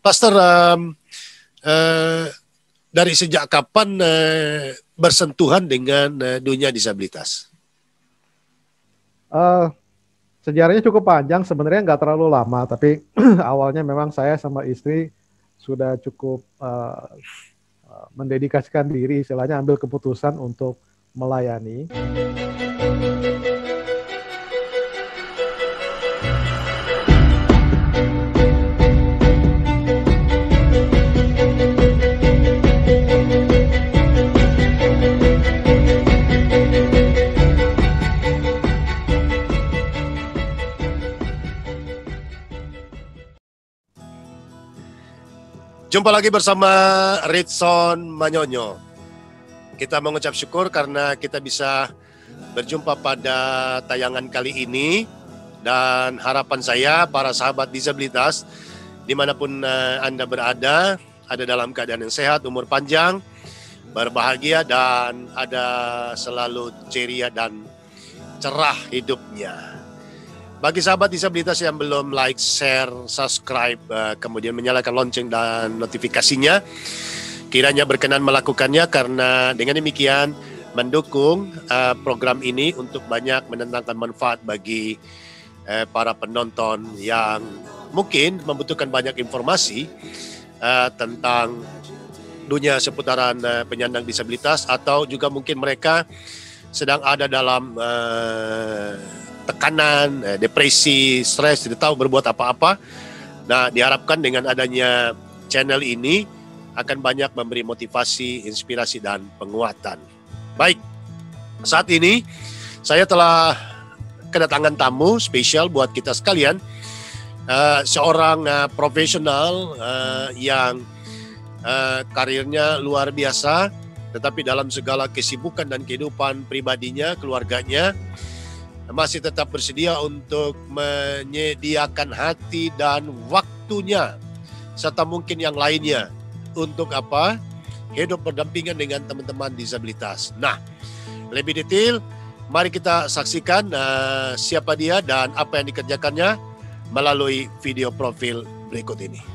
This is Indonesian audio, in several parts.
Pastor, dari sejak kapan bersentuhan dengan dunia disabilitas? Sejarahnya cukup panjang, sebenarnya nggak terlalu lama, tapi awalnya memang saya sama istri sudah cukup mendedikasikan diri, istilahnya ambil keputusan untuk melayani. Jumpa lagi bersama Ritson Manyonyo. Kita mengucap syukur karena kita bisa berjumpa pada tayangan kali ini. Dan harapan saya, para sahabat disabilitas, dimanapun Anda berada, ada dalam keadaan yang sehat, umur panjang, berbahagia, dan ada selalu ceria dan cerah hidupnya. Bagi sahabat disabilitas yang belum like, share, subscribe, kemudian menyalakan lonceng dan notifikasinya, kiranya berkenan melakukannya karena dengan demikian mendukung program ini untuk banyak mendatangkan manfaat bagi para penonton yang mungkin membutuhkan banyak informasi tentang dunia seputaran penyandang disabilitas, atau juga mungkin mereka sedang ada dalam tekanan, depresi, stres, tidak tahu berbuat apa-apa. Nah, diharapkan dengan adanya channel ini akan banyak memberi motivasi, inspirasi, dan penguatan. Baik, saat ini saya telah kedatangan tamu spesial buat kita sekalian, seorang profesional yang karirnya luar biasa, tetapi dalam segala kesibukan dan kehidupan pribadinya, keluarganya, masih tetap bersedia untuk menyediakan hati dan waktunya serta mungkin yang lainnya untuk apa? Hidup berdampingan dengan teman-teman disabilitas. Nah, lebih detail mari kita saksikan siapa dia dan apa yang dikerjakannya melalui video profil berikut ini.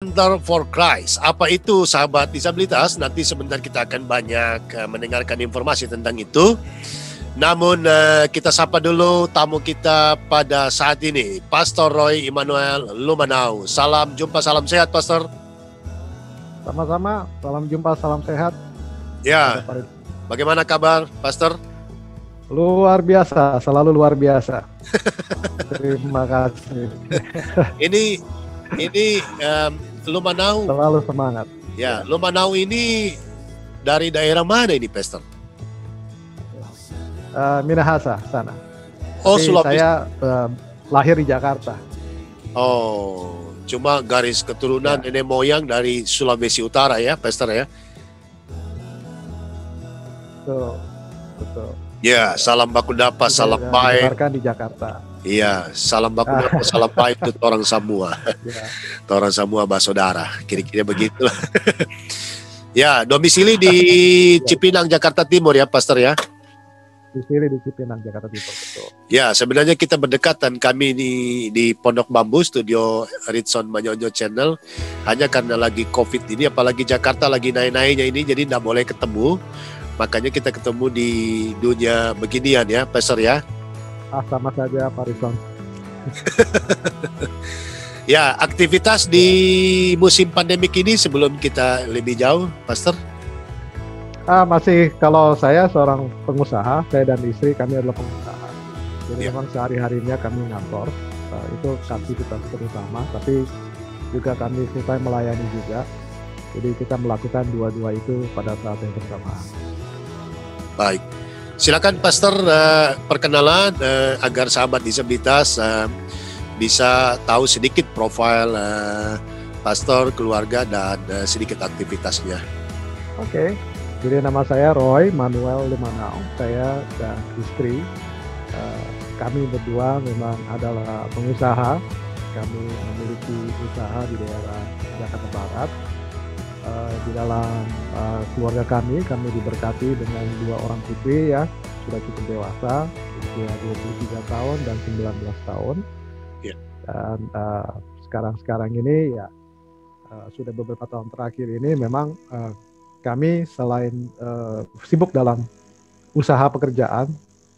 Center for Christ. Apa itu sahabat disabilitas? Nanti sebentar kita akan banyak mendengarkan informasi tentang itu. Namun kita sapa dulu tamu kita pada saat ini, Pastor Roy Immanuel Lumanau. Salam jumpa, salam sehat, Pastor. Sama-sama, salam jumpa, salam sehat. Ya, bagaimana kabar, Pastor? Luar biasa, selalu luar biasa. Terima kasih. Ini Lumanau. Selalu semangat. Ya, Lumanau ini dari daerah mana ini, Pastor? Minahasa sana. Oh, tapi Sulawesi. Saya lahir di Jakarta. Oh, cuma garis keturunan nenek moyang dari Sulawesi Utara ya, Pastor ya? Betul. Ya, salam baku dapat, salam baik. Didengarkan di Jakarta. Iya, salam baku dapat, salam baik untuk orang semua. Ya. Orang semua saudara, kira-kira begitu. Ya, domisili di Cipinang, Jakarta Timur ya, Pastor ya? Di sini di Cipinang, Jakarta Timur, betul. Ya, sebenarnya kita berdekatan, kami di Pondok Bambu, studio Ritson Manyonyo Channel. Hanya karena lagi COVID ini, apalagi Jakarta lagi naik-naiknya ini, jadi tidak boleh ketemu. Makanya kita ketemu di dunia beginian ya, Pastor ya. Sama saja, Pak Rizwan. Ya, aktivitas di musim pandemik ini sebelum kita lebih jauh, Pastor? Masih, kalau saya seorang pengusaha, saya dan istri kami adalah pengusaha. Jadi memang sehari-harinya kami ngantor, itu aktivitas terutama, tapi juga kami selesai melayani juga. Jadi kita melakukan dua-dua itu pada saat yang bersamaan. Baik, silakan Pastor perkenalan agar sahabat disabilitas bisa tahu sedikit profil Pastor, keluarga, dan sedikit aktivitasnya. Oke. Jadi nama saya Roy Manuel Lumanau, saya dan istri, kami berdua memang adalah pengusaha, kami memiliki usaha di daerah Jakarta Barat. Di dalam keluarga kami diberkati dengan 2 orang putri ya, sudah cukup dewasa, usia 23 tahun dan 19 tahun. Yeah. Dan sekarang ini ya sudah beberapa tahun terakhir ini memang kami selain sibuk dalam usaha pekerjaan,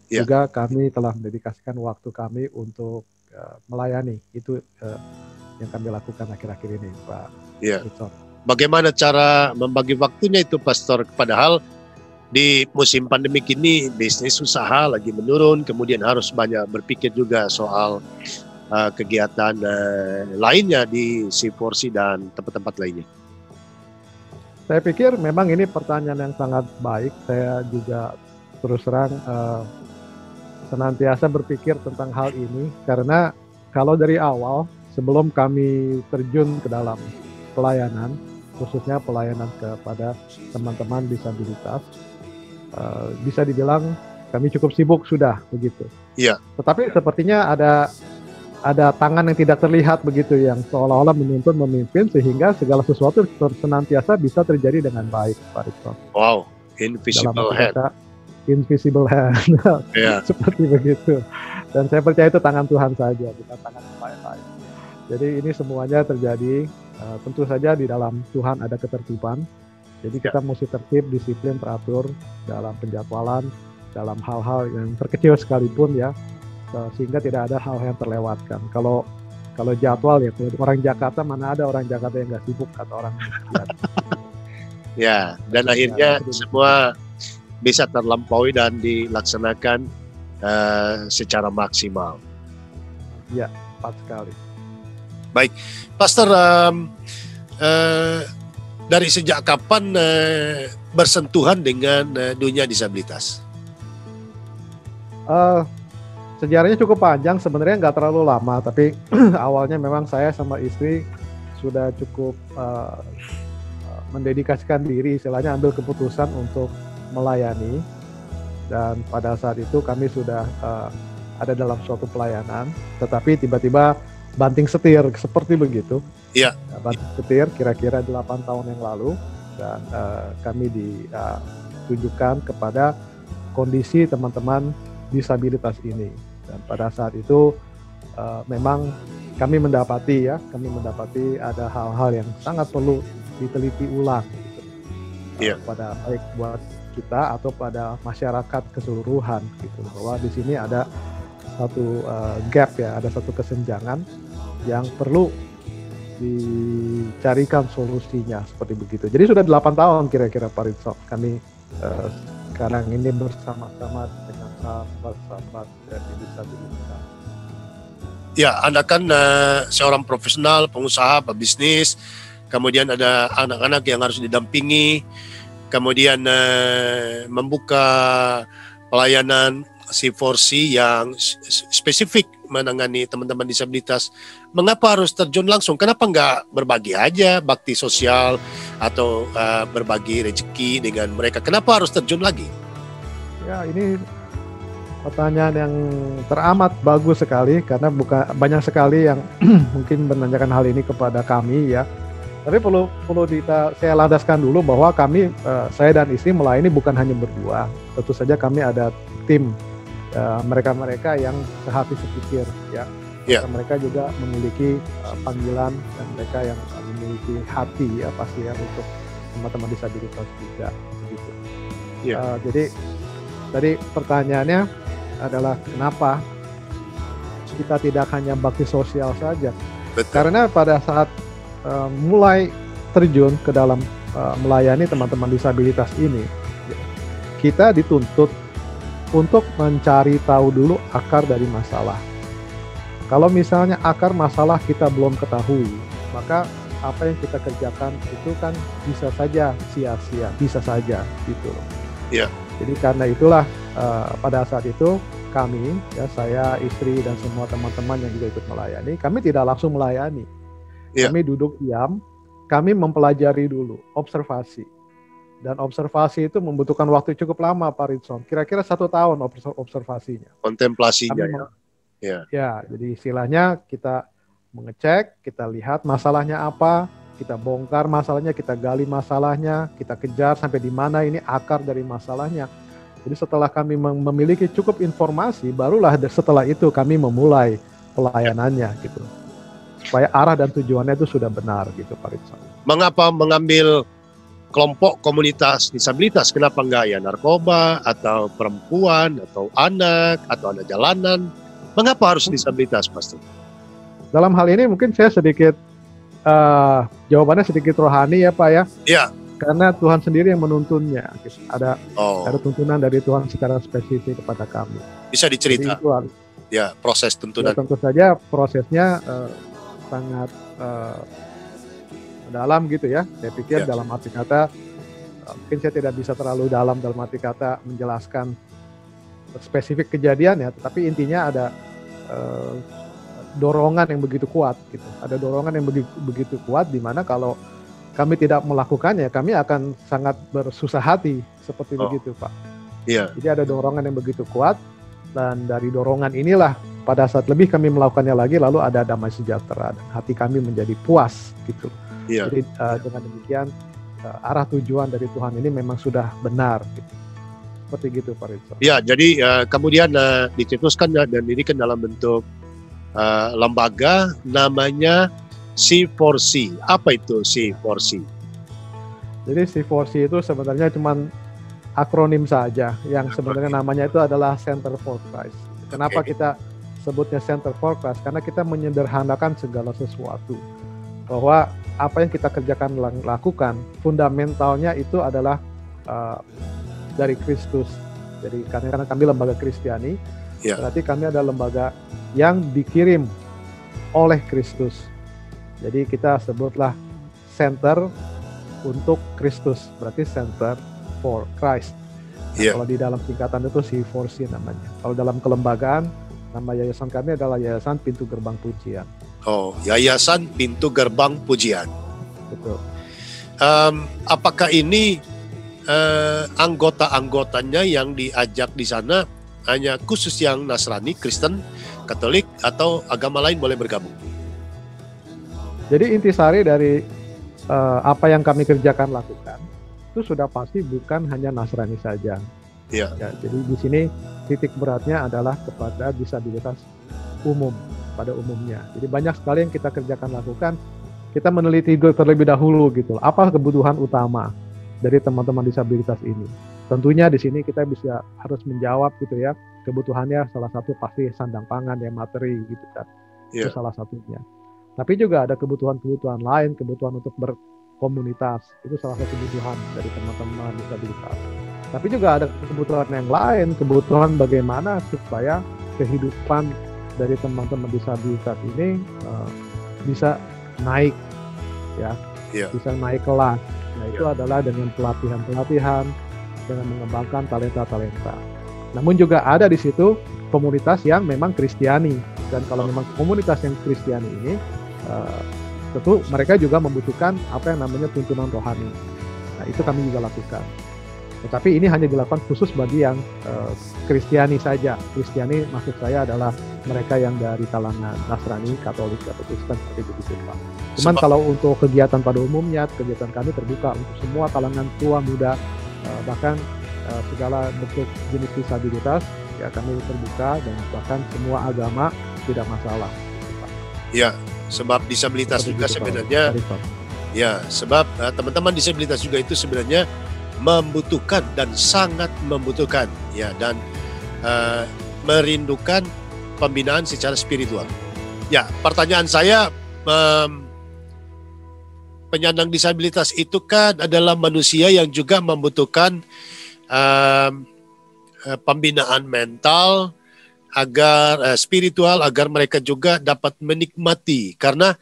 juga kami telah mendedikasikan waktu kami untuk melayani. Itu yang kami lakukan akhir-akhir ini, Pak. Iya. Bagaimana cara membagi waktunya itu, Pastor? Padahal di musim pandemik ini bisnis usaha lagi menurun, kemudian harus banyak berpikir juga soal kegiatan lainnya di C4C dan tempat-tempat lainnya. Saya pikir memang ini pertanyaan yang sangat baik. Saya juga terus terang senantiasa berpikir tentang hal ini, karena kalau dari awal sebelum kami terjun ke dalam pelayanan, khususnya pelayanan kepada teman-teman disabilitas, bisa dibilang kami cukup sibuk sudah begitu. Iya. Tetapi sepertinya ada tangan yang tidak terlihat begitu, yang seolah-olah menuntun memimpin sehingga segala sesuatu senantiasa bisa terjadi dengan baik, Pak Rizwan. Wow, invisible hand. Invisible hand, seperti begitu. Dan saya percaya itu tangan Tuhan saja, bukan tangan yang lain-lain. Jadi ini semuanya terjadi. Tentu saja di dalam Tuhan ada ketertiban. Jadi kita mesti tertib, disiplin, teratur dalam penjadwalan, dalam hal-hal yang terkecil sekalipun ya, sehingga tidak ada hal yang terlewatkan. Kalau jadwal ya, orang Jakarta, mana ada orang Jakarta yang nggak sibuk kata orang. Ya, dan akhirnya semua bisa terlampaui dan dilaksanakan secara maksimal. Ya, tepat sekali. Baik, Pastor, dari sejak kapan bersentuhan dengan dunia disabilitas? Sejarahnya cukup panjang, sebenarnya nggak terlalu lama, tapi awalnya memang saya sama istri sudah cukup mendedikasikan diri, istilahnya ambil keputusan untuk melayani, dan pada saat itu kami sudah ada dalam suatu pelayanan, tetapi tiba-tiba banting setir seperti begitu. Iya. Banting setir kira-kira 8 tahun yang lalu, dan kami ditunjukkan kepada kondisi teman-teman disabilitas ini. Dan pada saat itu memang kami mendapati ada hal-hal yang sangat perlu diteliti ulang gitu. Pada baik buat kita atau pada masyarakat keseluruhan gitu, bahwa di sini ada satu gap ya, ada satu kesenjangan yang perlu dicarikan solusinya seperti begitu. Jadi sudah 8 tahun kira-kira Pak Ritson kami sekarang ini bersama-sama dengan sahabat-sahabat dari disabilitas. Ya, Anda kan seorang profesional, pengusaha, pebisnis, kemudian ada anak-anak yang harus didampingi, kemudian membuka pelayanan C4C yang spesifik menangani teman-teman disabilitas. Mengapa harus terjun langsung? Kenapa nggak berbagi aja, bakti sosial atau berbagi rezeki dengan mereka? Kenapa harus terjun lagi? Ya, ini pertanyaan yang teramat bagus sekali, karena banyak sekali yang mungkin menanyakan hal ini kepada kami ya. Tapi perlu saya landaskan dulu bahwa kami, saya dan istri melayani bukan hanya berdua. Tentu saja kami ada tim mereka-mereka yang sehati sepikir ya. Mereka juga memiliki panggilan, dan mereka yang memiliki hati ya pasti ya untuk teman-teman disabilitas juga begitu. Jadi tadi pertanyaannya adalah kenapa kita tidak hanya bakti sosial saja. Betul. Karena pada saat mulai terjun ke dalam melayani teman-teman disabilitas ini, kita dituntut untuk mencari tahu dulu akar dari masalah. Kalau misalnya akar masalah kita belum ketahui, maka apa yang kita kerjakan itu kan bisa saja sia-sia, bisa saja gitu. Jadi karena itulah pada saat itu kami, ya saya, istri dan semua teman-teman yang juga ikut melayani, kami tidak langsung melayani. Kami duduk diam, kami mempelajari dulu, observasi. Dan observasi itu membutuhkan waktu cukup lama, Pak Ritson. Kira-kira 1 tahun observasinya. Kontemplasinya ya. Jadi istilahnya kita mengecek, kita lihat masalahnya apa, kita bongkar masalahnya, kita gali masalahnya, kita kejar sampai di mana ini akar dari masalahnya. Jadi setelah kami memiliki cukup informasi, barulah setelah itu kami memulai pelayanannya gitu. Supaya arah dan tujuannya itu sudah benar gitu, Pak Ritson. Mengapa mengambil kelompok komunitas disabilitas? Kenapa enggak ya narkoba atau perempuan atau anak atau anak jalanan? Mengapa harus disabilitas, Pastor? Dalam hal ini mungkin saya sedikit jawabannya sedikit rohani ya Pak ya. Iya. Karena Tuhan sendiri yang menuntunnya. Ada tuntunan dari Tuhan secara spesifik kepada kami. Bisa dicerita? Ya, proses tuntunan. Ya, tentu saja prosesnya sangat dalam gitu ya. Saya pikir dalam arti kata, mungkin saya tidak bisa terlalu dalam arti kata menjelaskan spesifik kejadian ya, tetapi intinya ada dorongan yang begitu kuat gitu. Ada dorongan yang begitu kuat di mana kalau kami tidak melakukannya, kami akan sangat bersusah hati seperti begitu, Pak. Jadi ada dorongan yang begitu kuat, dan dari dorongan inilah pada saat lebih kami melakukannya lagi, lalu ada damai sejahtera dan hati kami menjadi puas gitu. Jadi dengan demikian arah tujuan dari Tuhan ini memang sudah benar gitu. Seperti gitu, Pak Ritson. Ya, jadi kemudian dicetuskan dan didirikan dalam bentuk lembaga namanya C4C. Apa itu C4C? Jadi C4C itu sebenarnya cuma akronim saja, yang sebenarnya namanya itu adalah Center for Christ. Kenapa kita sebutnya Center for Christ? Karena kita menyederhanakan segala sesuatu. Bahwa apa yang kita kerjakan lakukan, fundamentalnya itu adalah dari Kristus. Jadi karena kami lembaga Kristiani, berarti kami adalah lembaga yang dikirim oleh Kristus. Jadi kita sebutlah center untuk Kristus, berarti Center for Christ. Kalau di dalam singkatan itu C4C namanya. Kalau dalam kelembagaan, nama yayasan kami adalah Yayasan Pintu Gerbang Pujian. Yayasan Pintu Gerbang Pujian. Betul. Apakah ini anggota-anggotanya yang diajak di sana hanya khusus yang Nasrani, Kristen, Katolik, atau agama lain boleh bergabung? Jadi intisari dari apa yang kami kerjakan lakukan itu sudah pasti bukan hanya Nasrani saja. Ya, jadi di sini titik beratnya adalah kepada disabilitas umum, pada umumnya. Jadi banyak sekali yang kita lakukan, kita meneliti terlebih dahulu gitu. Apa kebutuhan utama dari teman-teman disabilitas ini? Tentunya di sini kita harus menjawab gitu ya, kebutuhannya salah satu pasti sandang pangan ya, materi gitu kan. Itu salah satunya. Tapi juga ada kebutuhan-kebutuhan lain, kebutuhan untuk berkomunitas. Itu salah satu kebutuhan dari teman-teman disabilitas. Tapi juga ada kebutuhan yang lain, kebutuhan bagaimana supaya kehidupan dari teman-teman disabilitas ini bisa naik ya, bisa naik kelas. Nah, itu adalah dengan pelatihan-pelatihan, dengan mengembangkan talenta-talenta. Namun juga ada di situ komunitas yang memang Kristiani, dan kalau memang komunitas yang Kristiani ini tentu mereka juga membutuhkan apa yang namanya tuntunan rohani. Nah, itu kami juga lakukan. Tetapi ini hanya dilakukan khusus bagi yang Kristiani saja. Kristiani maksud saya adalah mereka yang dari kalangan Nasrani, Katolik, atau Kristen seperti itu, Pak. Cuman kalau untuk kegiatan pada umumnya, kegiatan kami terbuka untuk semua kalangan tua, muda, bahkan segala bentuk jenis disabilitas, ya kami terbuka, dan bahkan semua agama tidak masalah. Ya, sebab disabilitas juga sebenarnya, ya sebab teman-teman disabilitas juga itu sebenarnya membutuhkan dan sangat membutuhkan ya, dan merindukan pembinaan secara spiritual. Ya, pertanyaan saya, penyandang disabilitas itu kan adalah manusia yang juga membutuhkan pembinaan mental agar spiritual, agar mereka juga dapat menikmati, karena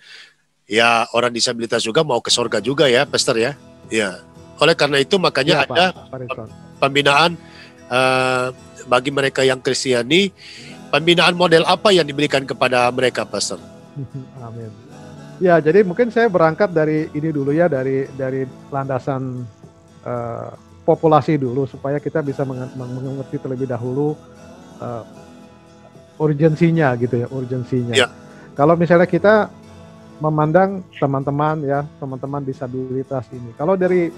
ya orang disabilitas juga mau ke surga juga ya, Pastor ya. Ya. Oleh karena itu makanya ada pembinaan bagi mereka yang Kristiani. Pembinaan model apa yang diberikan kepada mereka, Pastor? Amin. Ya, jadi mungkin saya berangkat dari ini dulu ya, dari landasan populasi dulu, supaya kita bisa mengerti terlebih dahulu urgensinya gitu ya, urgensinya. Ya. Kalau misalnya kita memandang teman-teman disabilitas ini, kalau dari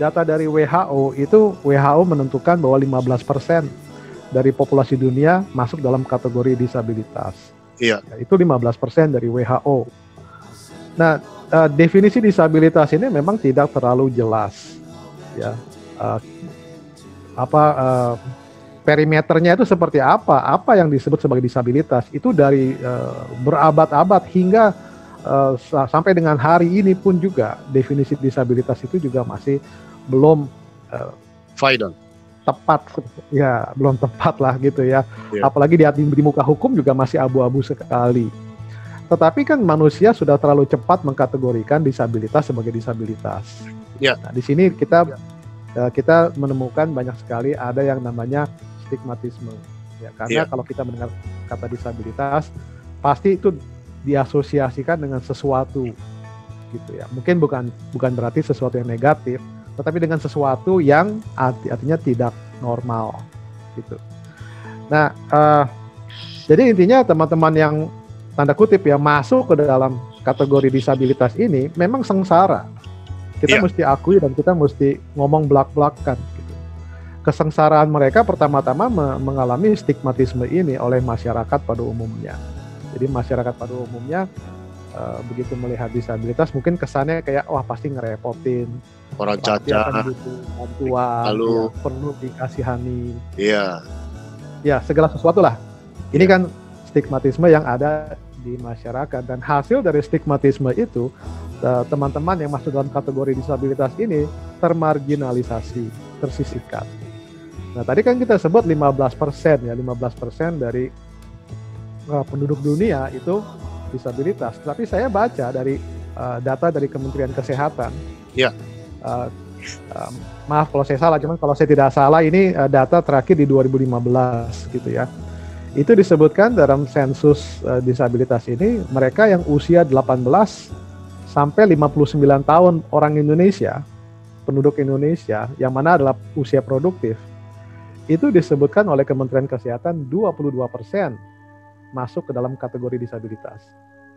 data dari WHO itu, WHO menentukan bahwa 15% dari populasi dunia masuk dalam kategori disabilitas. Iya. Itu 15% dari WHO. Nah, definisi disabilitas ini memang tidak terlalu jelas, ya. Perimeternya itu seperti apa? Apa yang disebut sebagai disabilitas? Itu dari berabad-abad hingga sampai dengan hari ini pun juga definisi disabilitas itu juga masih belum final, tepat ya, belum tepat lah gitu ya. Apalagi di muka hukum juga masih abu-abu sekali. Tetapi kan manusia sudah terlalu cepat mengkategorikan disabilitas sebagai disabilitas. Nah, di sini kita menemukan banyak sekali ada yang namanya stigmatisme. Ya, karena kalau kita mendengar kata disabilitas, pasti itu diasosiasikan dengan sesuatu gitu ya. Mungkin bukan berarti sesuatu yang negatif, tetapi dengan sesuatu yang artinya tidak normal gitu. Nah, jadi intinya teman-teman yang tanda kutip ya masuk ke dalam kategori disabilitas ini memang sengsara. Kita mesti akui dan kita mesti ngomong belak-belakan gitu. Kesengsaraan mereka pertama-tama mengalami stigmatisme ini oleh masyarakat pada umumnya. Jadi masyarakat pada umumnya begitu melihat disabilitas mungkin kesannya kayak wah pasti ngerepotin, orang cacat, butuh bantuan, ya, perlu dikasihani. Iya. Ya, segala sesuatu lah. Ini kan stigmatisme yang ada di masyarakat, dan hasil dari stigmatisme itu teman-teman yang masuk dalam kategori disabilitas ini termarginalisasi, tersisihkan. Nah, tadi kan kita sebut 15% ya, 15% dari penduduk dunia itu disabilitas. Tapi saya baca dari data dari Kementerian Kesehatan. Ya. Maaf kalau saya salah, cuman kalau saya tidak salah ini data terakhir di 2015 gitu ya. Itu disebutkan dalam sensus disabilitas ini, mereka yang usia 18 sampai 59 tahun orang Indonesia, penduduk Indonesia yang mana adalah usia produktif, itu disebutkan oleh Kementerian Kesehatan 22% masuk ke dalam kategori disabilitas.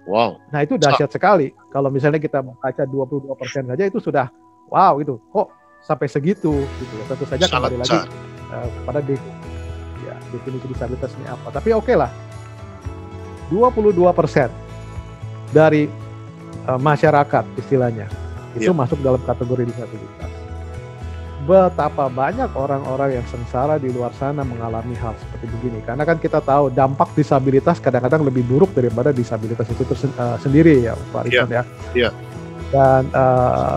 Wow. Nah, itu dahsyat sekali. Kalau misalnya kita baca 22% saja itu sudah wow, itu kok sampai segitu gitu. Tentu saja kembali lagi pada definisi disabilitas ini apa. Tapi oke lah. 22% dari masyarakat istilahnya itu masuk dalam kategori disabilitas. Betapa banyak orang-orang yang sengsara di luar sana mengalami hal seperti begini. Karena kan kita tahu dampak disabilitas kadang-kadang lebih buruk daripada disabilitas itu sendiri ya Pak Ridson ya. Iya. Dan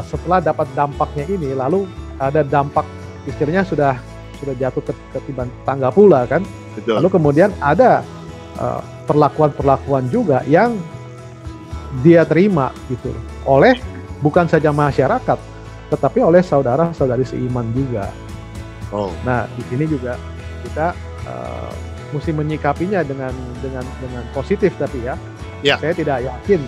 setelah dapat dampaknya ini, lalu ada dampak istilahnya sudah jatuh ke tiban tangga pula kan. Betul. Lalu kemudian ada perlakuan-perlakuan juga yang dia terima gitu oleh bukan saja masyarakat, tetapi oleh saudara-saudari seiman juga. Oh. Nah di sini juga kita mesti menyikapinya dengan positif, tapi saya tidak yakin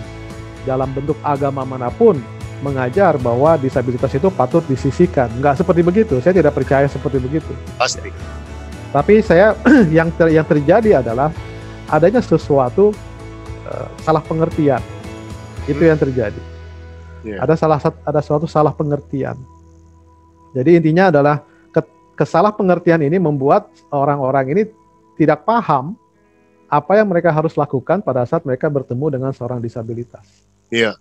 dalam bentuk agama manapun mengajar bahwa disabilitas itu patut disisihkan. Nggak seperti begitu. Saya tidak percaya seperti begitu. Pasti. Tapi saya yang terjadi adalah adanya sesuatu salah pengertian. Itu yang terjadi. Ada suatu salah pengertian. Jadi intinya adalah kesalah pengertian ini membuat orang-orang ini tidak paham apa yang mereka harus lakukan pada saat mereka bertemu dengan seorang disabilitas. Iya.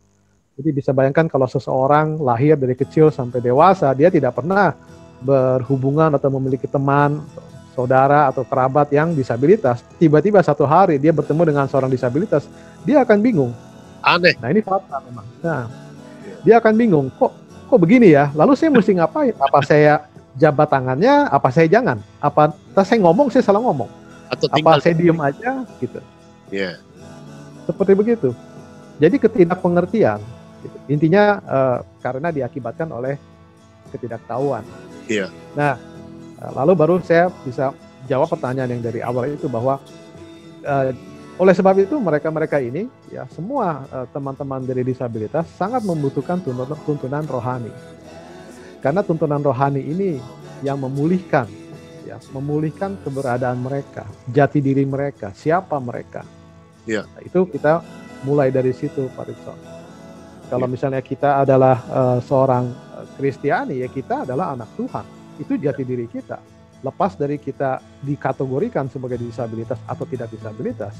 Jadi bisa bayangkan kalau seseorang lahir dari kecil sampai dewasa, dia tidak pernah berhubungan atau memiliki teman, saudara atau kerabat yang disabilitas. Tiba-tiba satu hari dia bertemu dengan seorang disabilitas, dia akan bingung. Aneh. Nah ini fakta memang. Nah, dia akan bingung, kok begini ya? Lalu saya mesti ngapain? Apa saya jabat tangannya? Apa saya jangan? Apa saya ngomong, saya salah ngomong? Atau apa saya diem aja? Gitu. Iya. Seperti begitu. Jadi ketidakpengertian. Gitu. Intinya karena diakibatkan oleh ketidaktahuan. Iya. Nah, lalu baru saya bisa jawab pertanyaan yang dari awal itu bahwa oleh sebab itu mereka ini ya semua teman-teman dari disabilitas sangat membutuhkan tuntunan rohani. Karena tuntunan rohani ini yang memulihkan keberadaan mereka, jati diri mereka, siapa mereka. Ya. Nah, itu kita mulai dari situ Pak Ridson. Kalau misalnya kita adalah seorang Kristiani, ya kita adalah anak Tuhan. Itu jati diri kita. Lepas dari kita dikategorikan sebagai disabilitas atau tidak disabilitas,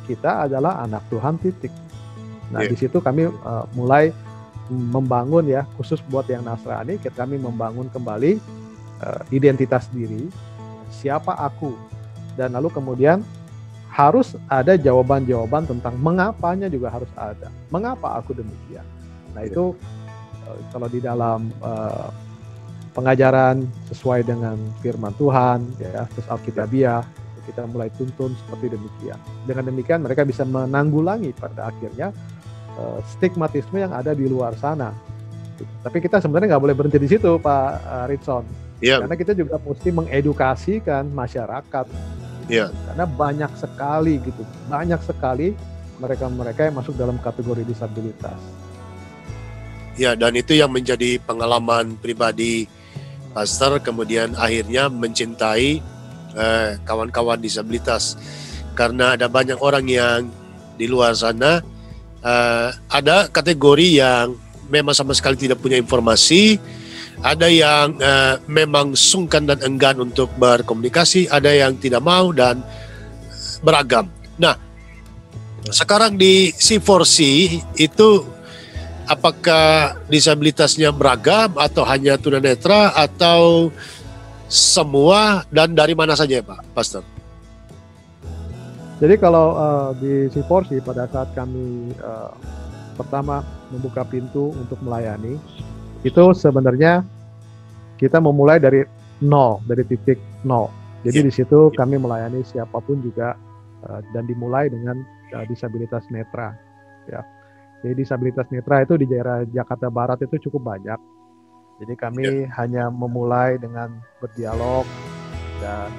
kita adalah anak Tuhan titik. Nah di situ kami mulai membangun ya, khusus buat yang Nasrani, kami membangun kembali identitas diri, siapa aku, dan lalu kemudian harus ada jawaban-jawaban tentang mengapanya juga harus ada. Mengapa aku demikian? Nah itu kalau di dalam pengajaran sesuai dengan firman Tuhan, ya, terus Alkitabiah, kita mulai tuntun seperti demikian. Dengan demikian mereka bisa menanggulangi pada akhirnya stigmatisme yang ada di luar sana. Tapi kita sebenarnya nggak boleh berhenti di situ, Pak Ridson. Karena kita juga mesti mengedukasikan masyarakat. Karena banyak sekali mereka yang masuk dalam kategori disabilitas. Ya, dan itu yang menjadi pengalaman pribadi Pastor, kemudian akhirnya mencintai kawan-kawan disabilitas. Karena ada banyak orang yang di luar sana, ada kategori yang memang sama sekali tidak punya informasi, ada yang memang sungkan dan enggan untuk berkomunikasi, ada yang tidak mau, dan beragam. Nah, sekarang di C4C itu apakah disabilitasnya beragam atau hanya tunanetra atau semua, dan dari mana saja Pak Pastor? Jadi kalau di C4C pada saat kami pertama membuka pintu untuk melayani, itu sebenarnya kita memulai dari nol, dari titik nol. Jadi di situ kami melayani siapapun juga dan dimulai dengan disabilitas netra. Ya. Jadi disabilitas netra itu di daerah Jakarta Barat itu cukup banyak. Jadi kami hanya memulai dengan berdialog dan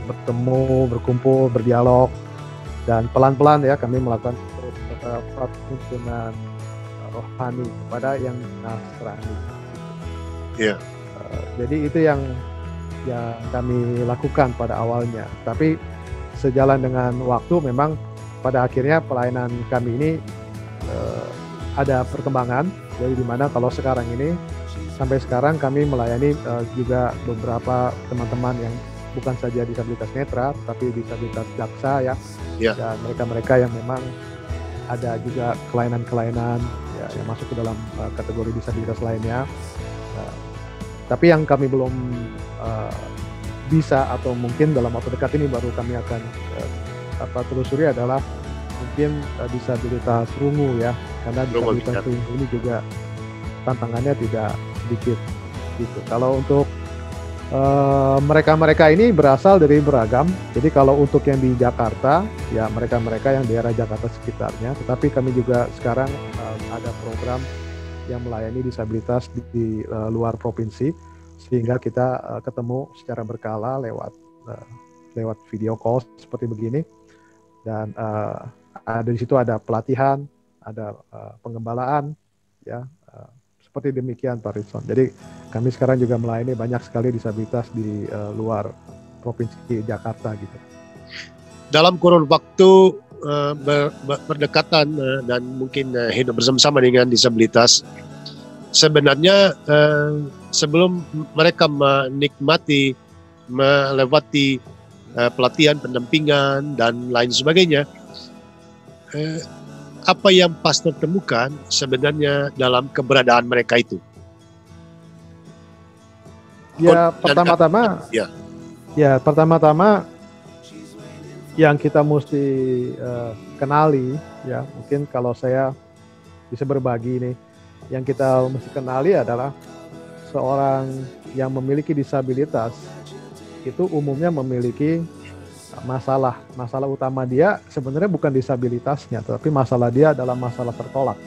bertemu, berkumpul, berdialog, dan pelan-pelan ya kami melakukan tuntunan rohani kepada yang Nasrani. Jadi itu yang kami lakukan pada awalnya. Tapi sejalan dengan waktu memang pada akhirnya pelayanan kami ini ada perkembangan. Jadi dimana kalau sekarang ini sampai sekarang kami melayani juga beberapa teman-teman yang bukan saja disabilitas netra, tapi disabilitas daksa ya, dan mereka-mereka yang memang ada juga kelainan-kelainan ya, yang masuk ke dalam kategori disabilitas lainnya. Tapi yang kami belum bisa atau mungkin dalam waktu dekat ini baru kami akan telusuri adalah mungkin disabilitas rungu ya, karena disabilitas rungu ini juga tantangannya tidak sedikit gitu. Kalau untuk mereka-mereka ini berasal dari beragam. Jadi kalau untuk yang di Jakarta, ya mereka-mereka yang daerah Jakarta sekitarnya. Tetapi kami juga sekarang ada program yang melayani disabilitas di luar provinsi, sehingga kita ketemu secara berkala lewat video call seperti begini. Dan ada di situ ada pelatihan, ada pengembalaan, ya. Seperti demikian Pak Ritson. Jadi kami sekarang juga melayani banyak sekali disabilitas di luar provinsi Jakarta gitu. Dalam kurun waktu berdekatan dan mungkin hidup bersama-sama dengan disabilitas, sebenarnya sebelum mereka menikmati, melewati pelatihan, pendampingan dan lain sebagainya, apa yang pastor temukan sebenarnya dalam keberadaan mereka itu? Ya, pertama-tama yang kita mesti kenali ya, mungkin kalau saya bisa berbagi nih, yang kita mesti kenali adalah seorang yang memiliki disabilitas itu umumnya memiliki masalah utama dia sebenarnya bukan disabilitasnya, tapi masalah dia adalah masalah tertolak.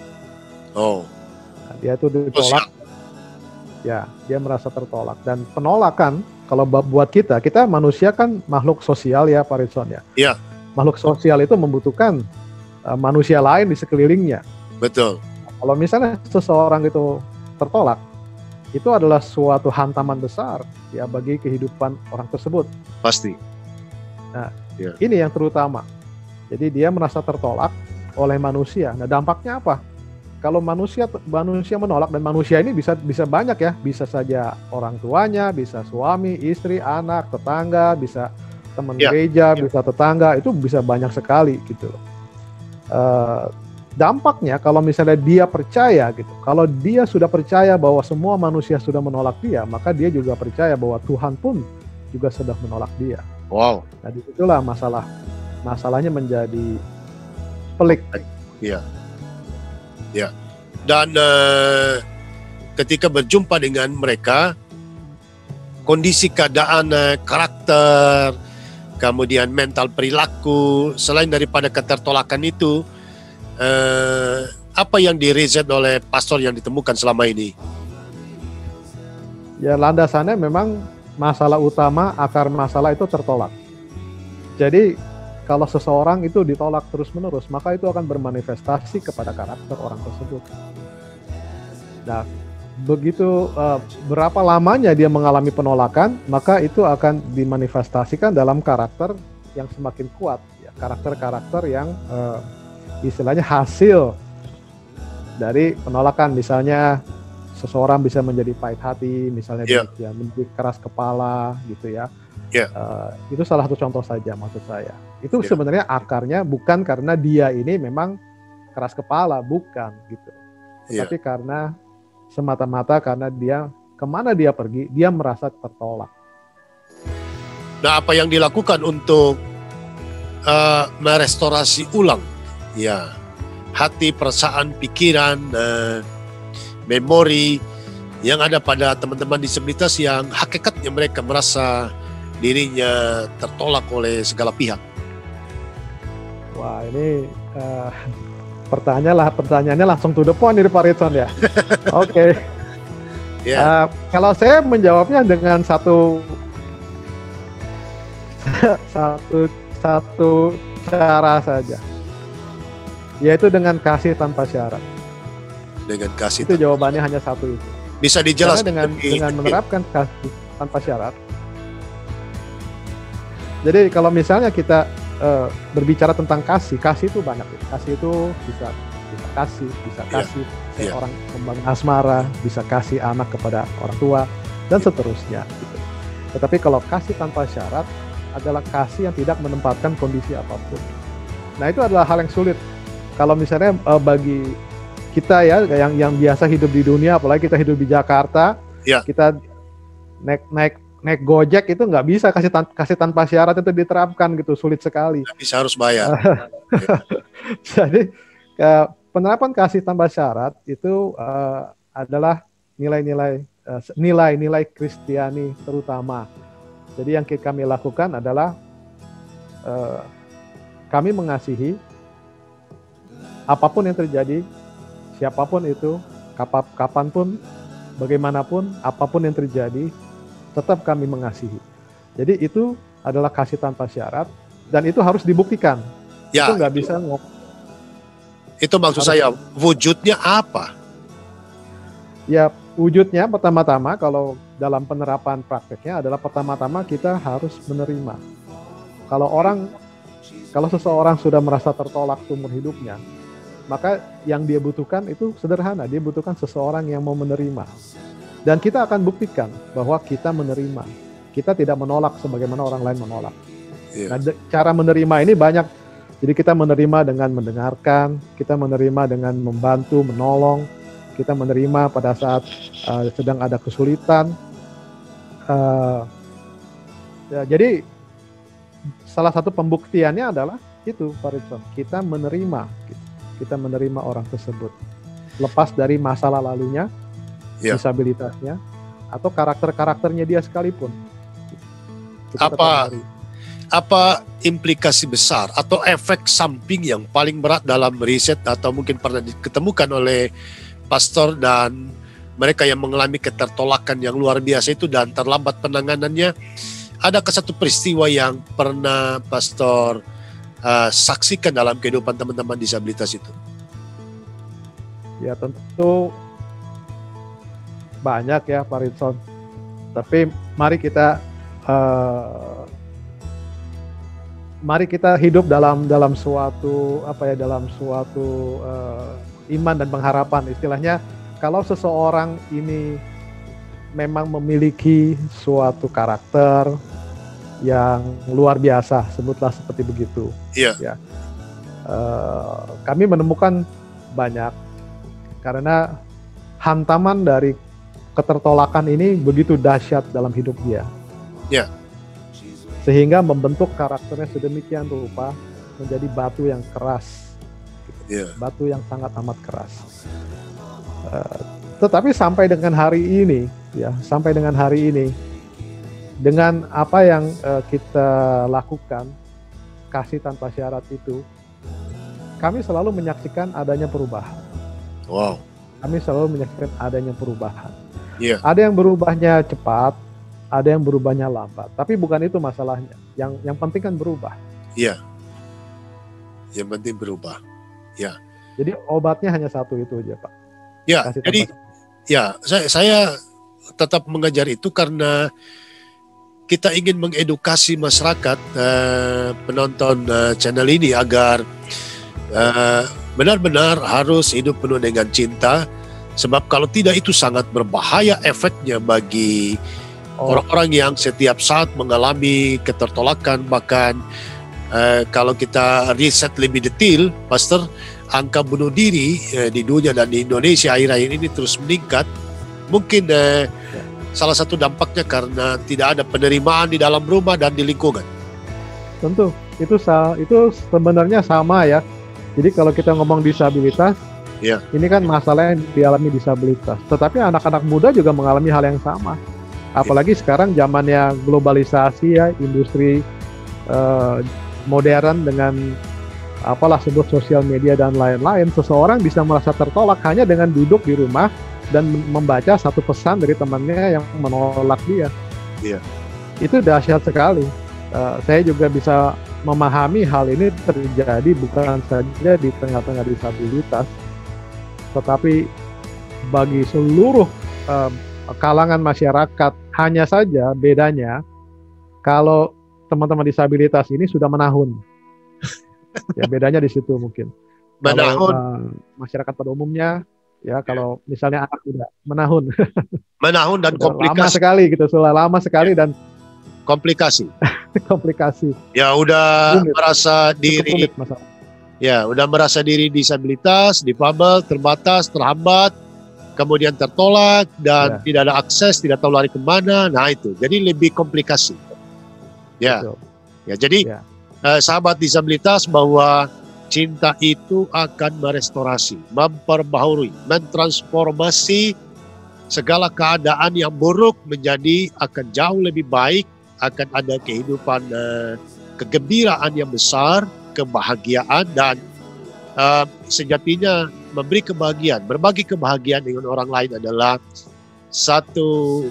Nah, dia itu ditolak, ya dia merasa tertolak. Dan penolakan kalau buat kita manusia kan makhluk sosial ya Pak Ritson ya. Iya. Makhluk sosial itu membutuhkan manusia lain di sekelilingnya. Betul. Kalau misalnya seseorang itu tertolak, itu adalah suatu hantaman besar ya bagi kehidupan orang tersebut. Pasti. Nah, ini yang terutama. Jadi dia merasa tertolak oleh manusia. Nah, dampaknya apa? Kalau manusia menolak, dan manusia ini bisa banyak ya, bisa saja orang tuanya, bisa suami, istri, anak, tetangga, bisa teman gereja, bisa tetangga, itu bisa banyak sekali gitu loh. Dampaknya kalau misalnya dia percaya gitu, kalau dia sudah percaya bahwa semua manusia sudah menolak dia, maka dia juga percaya bahwa Tuhan pun juga sudah menolak dia. Wow. Nah, disitulah masalahnya menjadi pelik. Iya. Ya. Dan ketika berjumpa dengan mereka, kondisi keadaan, karakter, kemudian mental perilaku, selain daripada ketertolakan itu, apa yang di-reset oleh pastor yang ditemukan selama ini? Ya, landasannya memang masalah utama, akar masalah itu tertolak. Jadi kalau seseorang itu ditolak terus-menerus, maka itu akan bermanifestasi kepada karakter orang tersebut. Nah, begitu berapa lamanya dia mengalami penolakan, maka itu akan dimanifestasikan dalam karakter yang semakin kuat, ya, karakter-karakter yang istilahnya hasil dari penolakan. Misalnya seseorang bisa menjadi pahit hati, misalnya dia menjadi keras kepala gitu ya. Itu salah satu contoh saja maksud saya. Itu sebenarnya akarnya bukan karena dia ini memang keras kepala, bukan gitu. Tapi karena semata-mata karena dia kemana dia pergi, dia merasa tertolak. Nah, apa yang dilakukan untuk merestorasi ulang ya hati, perasaan, pikiran, memori yang ada pada teman-teman disabilitas yang hakikatnya mereka merasa dirinya tertolak oleh segala pihak? Wah, ini pertanyaannya langsung to the point dari Pak Ritson ya. Oke. Kalau saya menjawabnya dengan satu cara saja, yaitu dengan kasih tanpa syarat. Dengan kasih. Itu jawabannya hanya satu itu. Bisa dijelaskan dengan menerapkan kasih tanpa syarat. Jadi kalau misalnya kita berbicara tentang kasih itu banyak. Kasih itu bisa kasih seorang membangun asmara, bisa kasih anak kepada orang tua dan seterusnya. Gitu. Tetapi kalau kasih tanpa syarat adalah kasih yang tidak menempatkan kondisi apapun. Nah, itu adalah hal yang sulit. Kalau misalnya bagi kita ya yang biasa hidup di dunia, apalagi kita hidup di Jakarta, ya. Kita naik Gojek itu nggak bisa kasih tanpa syarat itu diterapkan gitu, sulit sekali. Nggak bisa, harus bayar. Jadi penerapan kasih tanpa syarat itu adalah nilai-nilai Kristiani terutama. Jadi yang kami lakukan adalah kami mengasihi apapun yang terjadi, siapapun itu, kapanpun, bagaimanapun, apapun yang terjadi, tetap kami mengasihi. Jadi itu adalah kasih tanpa syarat, dan itu harus dibuktikan. Ya, itu nggak bisa itu maksud saya, wujudnya apa? Ya, wujudnya pertama-tama kalau dalam penerapan prakteknya adalah pertama-tama kita harus menerima. Kalau seseorang sudah merasa tertolak seumur hidupnya, maka yang dia butuhkan itu sederhana, dia butuhkan seseorang yang mau menerima. Dan kita akan buktikan bahwa kita menerima. Kita tidak menolak sebagaimana orang lain menolak. Yeah. Nah, cara menerima ini banyak. Jadi kita menerima dengan mendengarkan, kita menerima dengan membantu, menolong, kita menerima pada saat sedang ada kesulitan. Jadi salah satu pembuktiannya adalah itu, Pak Ritson, kita menerima orang tersebut, lepas dari masalah lalunya, disabilitasnya, atau karakternya dia sekalipun. Apa implikasi besar atau efek samping yang paling berat dalam riset atau mungkin pernah diketemukan oleh pastor dan mereka yang mengalami ketertolakan yang luar biasa itu dan terlambat penanganannya? Adakah satu peristiwa yang pernah pastor saksikan dalam kehidupan teman-teman disabilitas itu? Ya, tentu banyak ya, Pak Ritson. Tapi mari kita hidup dalam suatu iman dan pengharapan. Istilahnya, kalau seseorang ini memang memiliki suatu karakter yang luar biasa, sebutlah seperti begitu. Iya. Ya. Kami menemukan banyak karena hantaman dari ketertolakan ini begitu dahsyat dalam hidup dia. Iya. Sehingga membentuk karakternya sedemikian rupa menjadi batu yang keras, batu yang sangat amat keras. Tetapi sampai dengan hari ini, dengan apa yang kita lakukan, kasih tanpa syarat itu, kami selalu menyaksikan adanya perubahan. Wow. Kami selalu menyaksikan adanya perubahan. Yeah. Ada yang berubahnya cepat, ada yang berubahnya lambat. Tapi bukan itu masalahnya. Yang penting kan berubah. Iya. Yang penting berubah. Ya. Jadi obatnya hanya satu itu aja, Pak. Ya. Jadi saya tetap mengajar itu karena kita ingin mengedukasi masyarakat penonton channel ini agar benar-benar harus hidup penuh dengan cinta. Sebab kalau tidak itu sangat berbahaya efeknya bagi orang-orang yang setiap saat mengalami ketertolakan. Bahkan kalau kita riset lebih detail, Pastor, angka bunuh diri di dunia dan di Indonesia akhir-akhir ini terus meningkat. Mungkin salah satu dampaknya karena tidak ada penerimaan di dalam rumah dan di lingkungan. Tentu, itu sebenarnya sama ya. Jadi kalau kita ngomong disabilitas, ini kan masalah yang dialami disabilitas. Tetapi anak-anak muda juga mengalami hal yang sama. Apalagi sekarang zamannya globalisasi ya, industri modern dengan sebut sosial media dan lain-lain. Seseorang bisa merasa tertolak hanya dengan duduk di rumah dan membaca satu pesan dari temannya yang menolak dia. Iya. Itu dahsyat sekali. Saya juga bisa memahami hal ini terjadi bukan saja di tengah-tengah disabilitas, tetapi bagi seluruh kalangan masyarakat. Hanya saja bedanya kalau teman-teman disabilitas ini sudah menahun. Ya, bedanya di situ mungkin. Menahun. Kalau masyarakat pada umumnya ya, kalau misalnya anak tidak menahun. Menahun dan komplikasi. Lama sekali gitu, sudah lama sekali dan komplikasi. komplikasi. Ya udah Rumit. merasa diri, ya udah merasa diri disabilitas, difabel, terbatas, terhambat, kemudian tertolak dan tidak ada akses, tidak tahu lari kemana. Nah itu, jadi lebih komplikasi. Ya, Betul. ya jadi sahabat disabilitas, bahwa cinta itu akan merestorasi, memperbaharui, mentransformasi segala keadaan yang buruk menjadi akan jauh lebih baik, akan ada kehidupan kegembiraan yang besar, kebahagiaan, dan sejatinya memberi kebahagiaan, berbagi kebahagiaan dengan orang lain adalah satu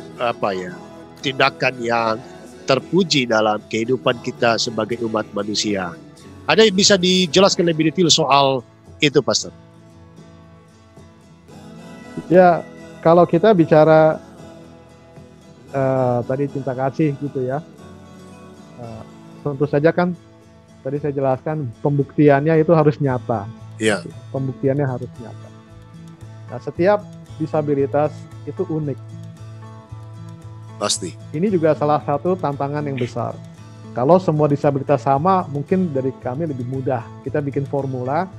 tindakan yang terpuji dalam kehidupan kita sebagai umat manusia. Ada yang bisa dijelaskan lebih detail soal itu, Pastor? Ya, kalau kita bicara tadi cinta kasih gitu ya, tentu saja kan tadi saya jelaskan pembuktiannya itu harus nyata. Iya. Pembuktiannya harus nyata. Nah, setiap disabilitas itu unik. Pasti. Ini juga salah satu tantangan yang besar. Kalau semua disabilitas sama, mungkin dari kami lebih mudah. Kita bikin formula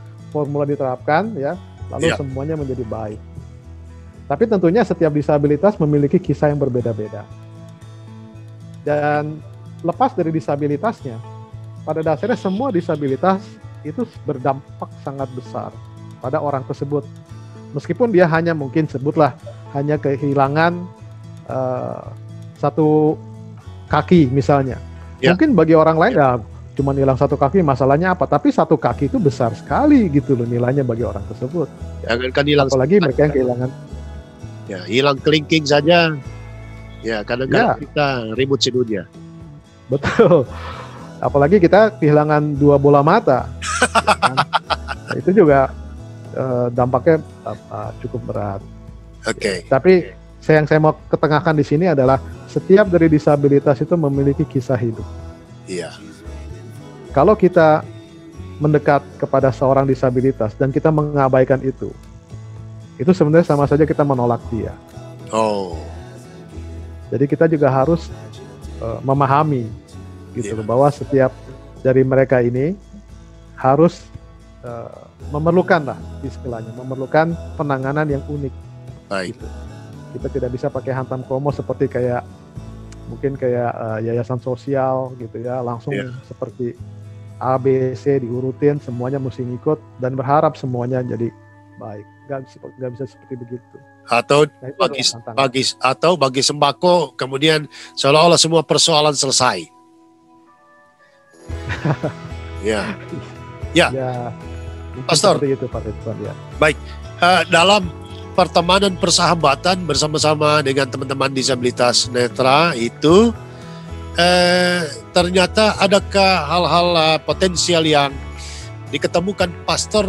diterapkan ya, lalu semuanya menjadi baik. Tapi tentunya setiap disabilitas memiliki kisah yang berbeda-beda. Dan lepas dari disabilitasnya, pada dasarnya semua disabilitas itu berdampak sangat besar pada orang tersebut. Meskipun dia hanya mungkin sebutlah hanya kehilangan satu kaki misalnya. Mungkin bagi orang lain ya cuma hilang satu kaki, masalahnya apa? Tapi satu kaki itu besar sekali gitu loh nilainya bagi orang tersebut. Jangankan hilang, apalagi mereka yang kehilangan. Ya, hilang kelingking saja. Ya, kadang-kadang kita ribut sedunia. Betul. Apalagi kita kehilangan 2 bola mata. Nah, itu juga dampaknya cukup berat. Oke. Tapi yang saya mau ketengahkan di sini adalah setiap dari disabilitas itu memiliki kisah hidup. Iya. Kalau kita mendekat kepada seorang disabilitas dan kita mengabaikan itu sebenarnya sama saja kita menolak dia. Oh. Jadi kita juga harus memahami gitu bahwa setiap dari mereka ini harus memerlukan istilahnya, memerlukan penanganan yang unik. Baik. Gitu. Kita tidak bisa pakai hantam kromo seperti mungkin kayak yayasan sosial gitu ya, langsung seperti A, B, C diurutin, semuanya mesti ngikut dan berharap semuanya jadi baik. Nggak bisa seperti begitu. Atau bagi sembako kemudian seolah-olah semua persoalan selesai. Ya. Pastor. Seperti itu, Pak Ridwan, ya. Baik. Dalam pertemanan persahabatan bersama-sama dengan teman-teman disabilitas netra itu ternyata adakah hal-hal potensial yang diketemukan pastor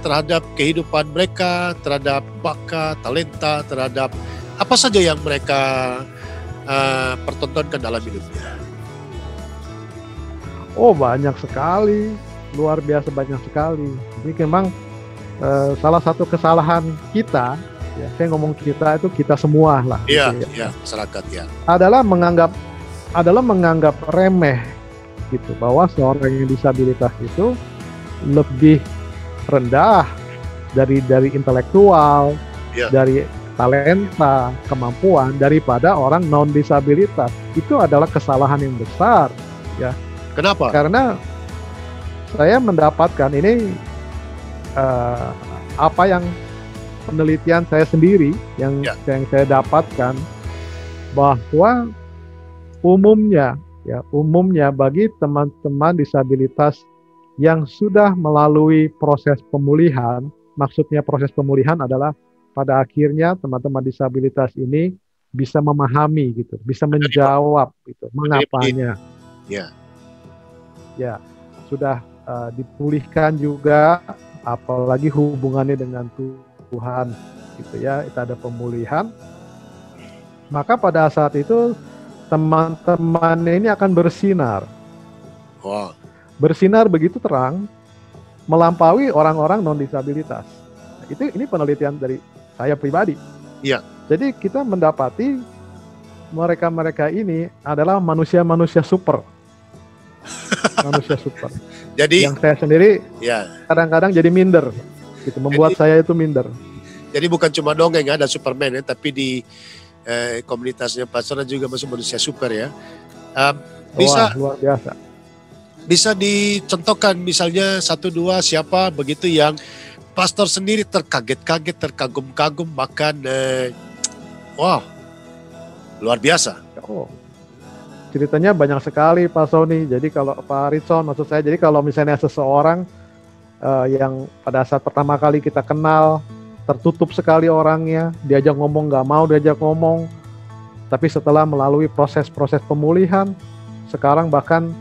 terhadap kehidupan mereka, terhadap bakat, talenta, terhadap apa saja yang mereka pertontonkan dalam hidupnya? Oh, banyak sekali, luar biasa banyak sekali. Ini memang salah satu kesalahan kita, ya, saya ngomong kita itu kita semua lah. Iya, gitu, ya, masyarakat ya. Adalah menganggap remeh gitu bahwa seorang yang disabilitas itu lebih rendah dari intelektual, dari talenta, kemampuan daripada orang non disabilitas. Itu adalah kesalahan yang besar, ya. Kenapa? Karena saya mendapatkan ini apa yang penelitian saya sendiri yang saya dapatkan bahwa umumnya bagi teman-teman disabilitas yang sudah melalui proses pemulihan, maksudnya proses pemulihan adalah pada akhirnya teman-teman disabilitas ini bisa memahami gitu, bisa menjawab gitu, mengapanya. Ya, sudah dipulihkan juga, apalagi hubungannya dengan Tuhan gitu ya, itu ada pemulihan. Maka pada saat itu teman-teman ini akan bersinar. Wow. Bersinar begitu terang, melampaui orang-orang non disabilitas. Ini penelitian dari saya pribadi. Iya. Jadi kita mendapati mereka ini adalah manusia-manusia super. Manusia super. Jadi yang saya sendiri kadang-kadang jadi minder, gitu, membuat saya itu minder. Jadi bukan cuma dongeng ada Superman ya, tapi di komunitasnya Pastor juga masuk manusia super ya. Bisa luar biasa. Bisa dicontohkan misalnya 1-2 siapa begitu yang Pastor sendiri terkaget-kaget, terkagum-kagum, bahkan luar biasa. Ceritanya banyak sekali Pak Sony. Jadi kalau Pak Ritson maksud saya, jadi kalau misalnya seseorang yang pada saat pertama kali kita kenal, tertutup sekali orangnya, diajak ngomong nggak mau diajak ngomong, tapi setelah melalui proses-proses pemulihan, sekarang bahkan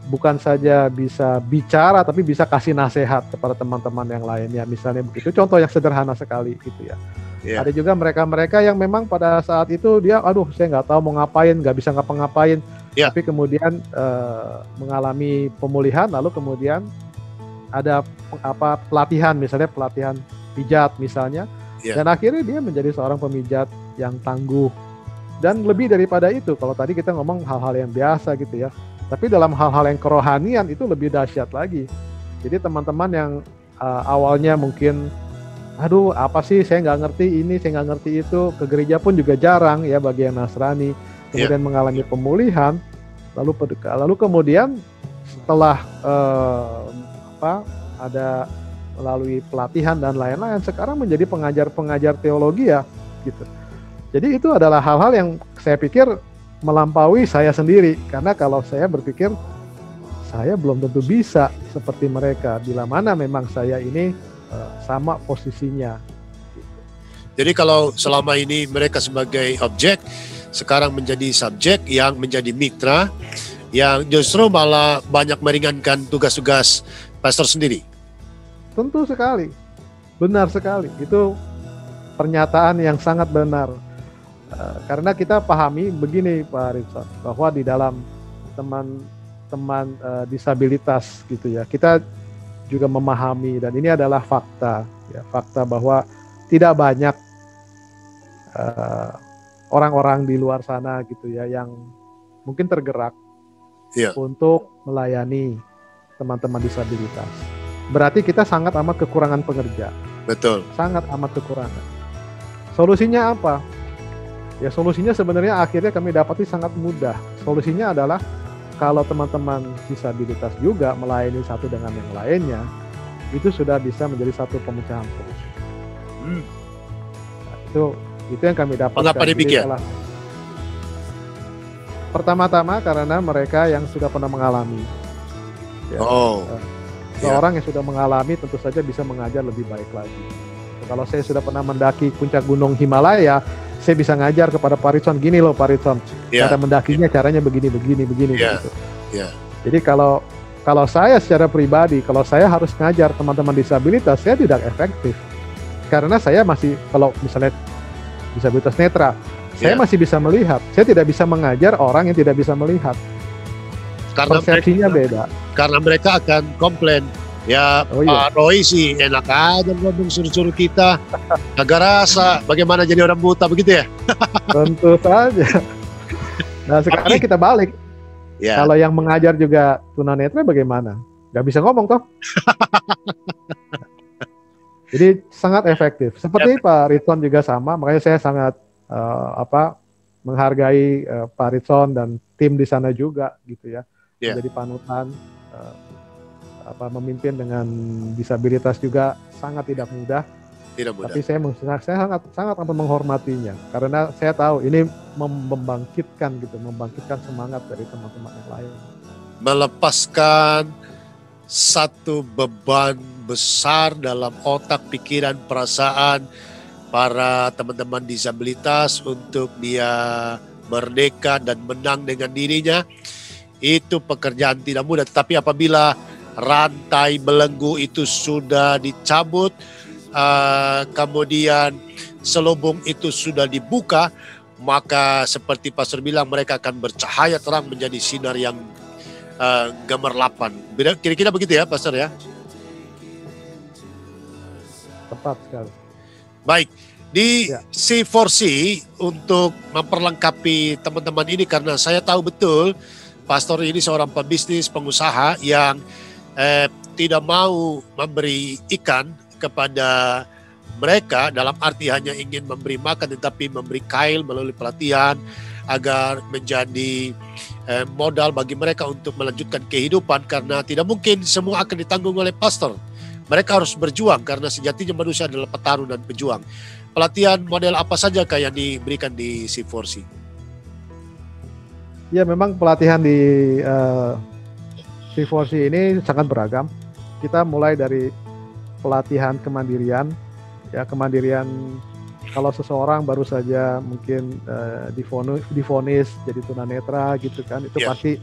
bukan saja bisa bicara, tapi bisa kasih nasihat kepada teman-teman yang lainnya, misalnya begitu. Contoh yang sederhana sekali gitu ya. Ada juga mereka-mereka yang memang pada saat itu dia, saya nggak tahu mau ngapain, nggak bisa ngapa-ngapain, tapi kemudian mengalami pemulihan, lalu kemudian ada pelatihan, misalnya pelatihan pijat misalnya, dan akhirnya dia menjadi seorang pemijat yang tangguh. Dan lebih daripada itu, kalau tadi kita ngomong hal-hal yang biasa gitu ya, tapi dalam hal-hal yang kerohanian itu lebih dahsyat lagi. Jadi teman-teman yang awalnya mungkin apa sih, saya nggak ngerti ini, saya nggak ngerti itu, ke gereja pun juga jarang ya bagi yang Nasrani, kemudian mengalami pemulihan, lalu kemudian setelah ada melalui pelatihan dan lain-lain, sekarang menjadi pengajar teologi ya gitu. Jadi itu adalah hal-hal yang saya pikir melampaui saya sendiri, karena kalau saya berpikir saya belum tentu bisa seperti mereka, bila mana memang saya ini sama posisinya. Jadi kalau selama ini mereka sebagai objek, sekarang menjadi subjek yang menjadi mitra, yang justru malah banyak meringankan tugas-tugas pastor sendiri. Tentu sekali, benar sekali. Itu pernyataan yang sangat benar. Karena kita pahami begini Pak Ritson, bahwa di dalam teman-teman disabilitas gitu ya, kita juga memahami, dan ini adalah fakta, ya, fakta bahwa tidak banyak orang-orang di luar sana gitu ya yang mungkin tergerak untuk melayani teman-teman disabilitas. Berarti kita sangat amat kekurangan pekerja. Betul. Sangat amat kekurangan. Solusinya apa? Ya solusinya sebenarnya akhirnya kami dapati sangat mudah. Solusinya adalah kalau teman-teman disabilitas juga melayani satu dengan yang lainnya, itu sudah bisa menjadi satu pemecahan solusi. Nah, itu yang kami dapatkan. Mengapa demikian? Pertama-tama karena mereka yang sudah pernah mengalami. Ya, seorang yang sudah mengalami tentu saja bisa mengajar lebih baik lagi. Kalau saya sudah pernah mendaki puncak gunung Himalaya, saya bisa ngajar kepada Pak Ritson, gini loh Pak Ritson, cara mendakinya caranya begini. Gitu. Jadi kalau saya secara pribadi, kalau saya harus ngajar teman-teman disabilitas, saya tidak efektif. Karena saya masih, kalau misalnya disabilitas netra, saya masih bisa melihat. Saya tidak bisa mengajar orang yang tidak bisa melihat. Karena persepsinya beda. Karena mereka akan komplain. Ya Pak Roy sih enak aja ngomong suruh-suruh kita, agak rasa bagaimana jadi orang buta begitu ya. Tentu saja. Nah sekarang kita balik. Kalau yang mengajar juga tunanetra bagaimana? Gak bisa ngomong toh. Jadi sangat efektif. Seperti Pak Ritson juga sama, makanya saya sangat menghargai Pak Ritson dan tim di sana juga gitu ya. Jadi panutan. Memimpin dengan disabilitas juga sangat tidak mudah. Tapi saya sangat menghormatinya karena saya tahu ini membangkitkan semangat dari teman-teman yang lain. Melepaskan satu beban besar dalam otak, pikiran, perasaan para teman-teman disabilitas untuk dia merdeka dan menang dengan dirinya. Itu pekerjaan tidak mudah, tapi apabila rantai belenggu itu sudah dicabut, kemudian selubung itu sudah dibuka, maka seperti Pastor bilang mereka akan bercahaya terang menjadi sinar yang gemerlapan. Kira-kira begitu ya Pastor ya? Tepat sekali. Baik, Di C4C untuk memperlengkapi teman-teman ini, karena saya tahu betul pastor ini seorang pebisnis, pengusaha yang tidak mau memberi ikan kepada mereka dalam arti hanya ingin memberi makan, tetapi memberi kail melalui pelatihan agar menjadi modal bagi mereka untuk melanjutkan kehidupan, karena tidak mungkin semua akan ditanggung oleh pastor. Mereka harus berjuang karena sejatinya manusia adalah petarung dan pejuang. Pelatihan model apa saja yang diberikan di C4C? Ya, memang pelatihan di C4C ini sangat beragam. Kita mulai dari pelatihan kemandirian, ya kemandirian kalau seseorang baru saja mungkin divonis jadi tunanetra gitu kan, itu pasti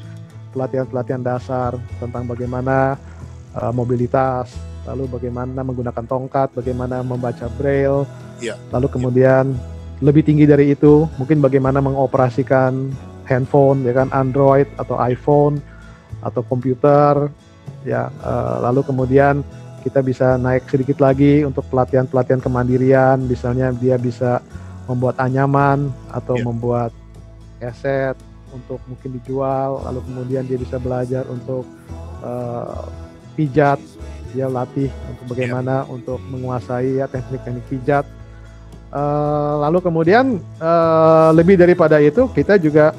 pelatihan-pelatihan dasar tentang bagaimana mobilitas, lalu bagaimana menggunakan tongkat, bagaimana membaca braille, lalu kemudian lebih tinggi dari itu mungkin bagaimana mengoperasikan handphone, ya kan, Android atau iPhone atau komputer, ya. Lalu kemudian kita bisa naik sedikit lagi untuk pelatihan-pelatihan kemandirian, misalnya dia bisa membuat anyaman atau membuat eset untuk mungkin dijual, lalu kemudian dia bisa belajar untuk pijat, dia latih untuk bagaimana untuk menguasai teknik-teknik pijat. Lalu kemudian lebih daripada itu kita juga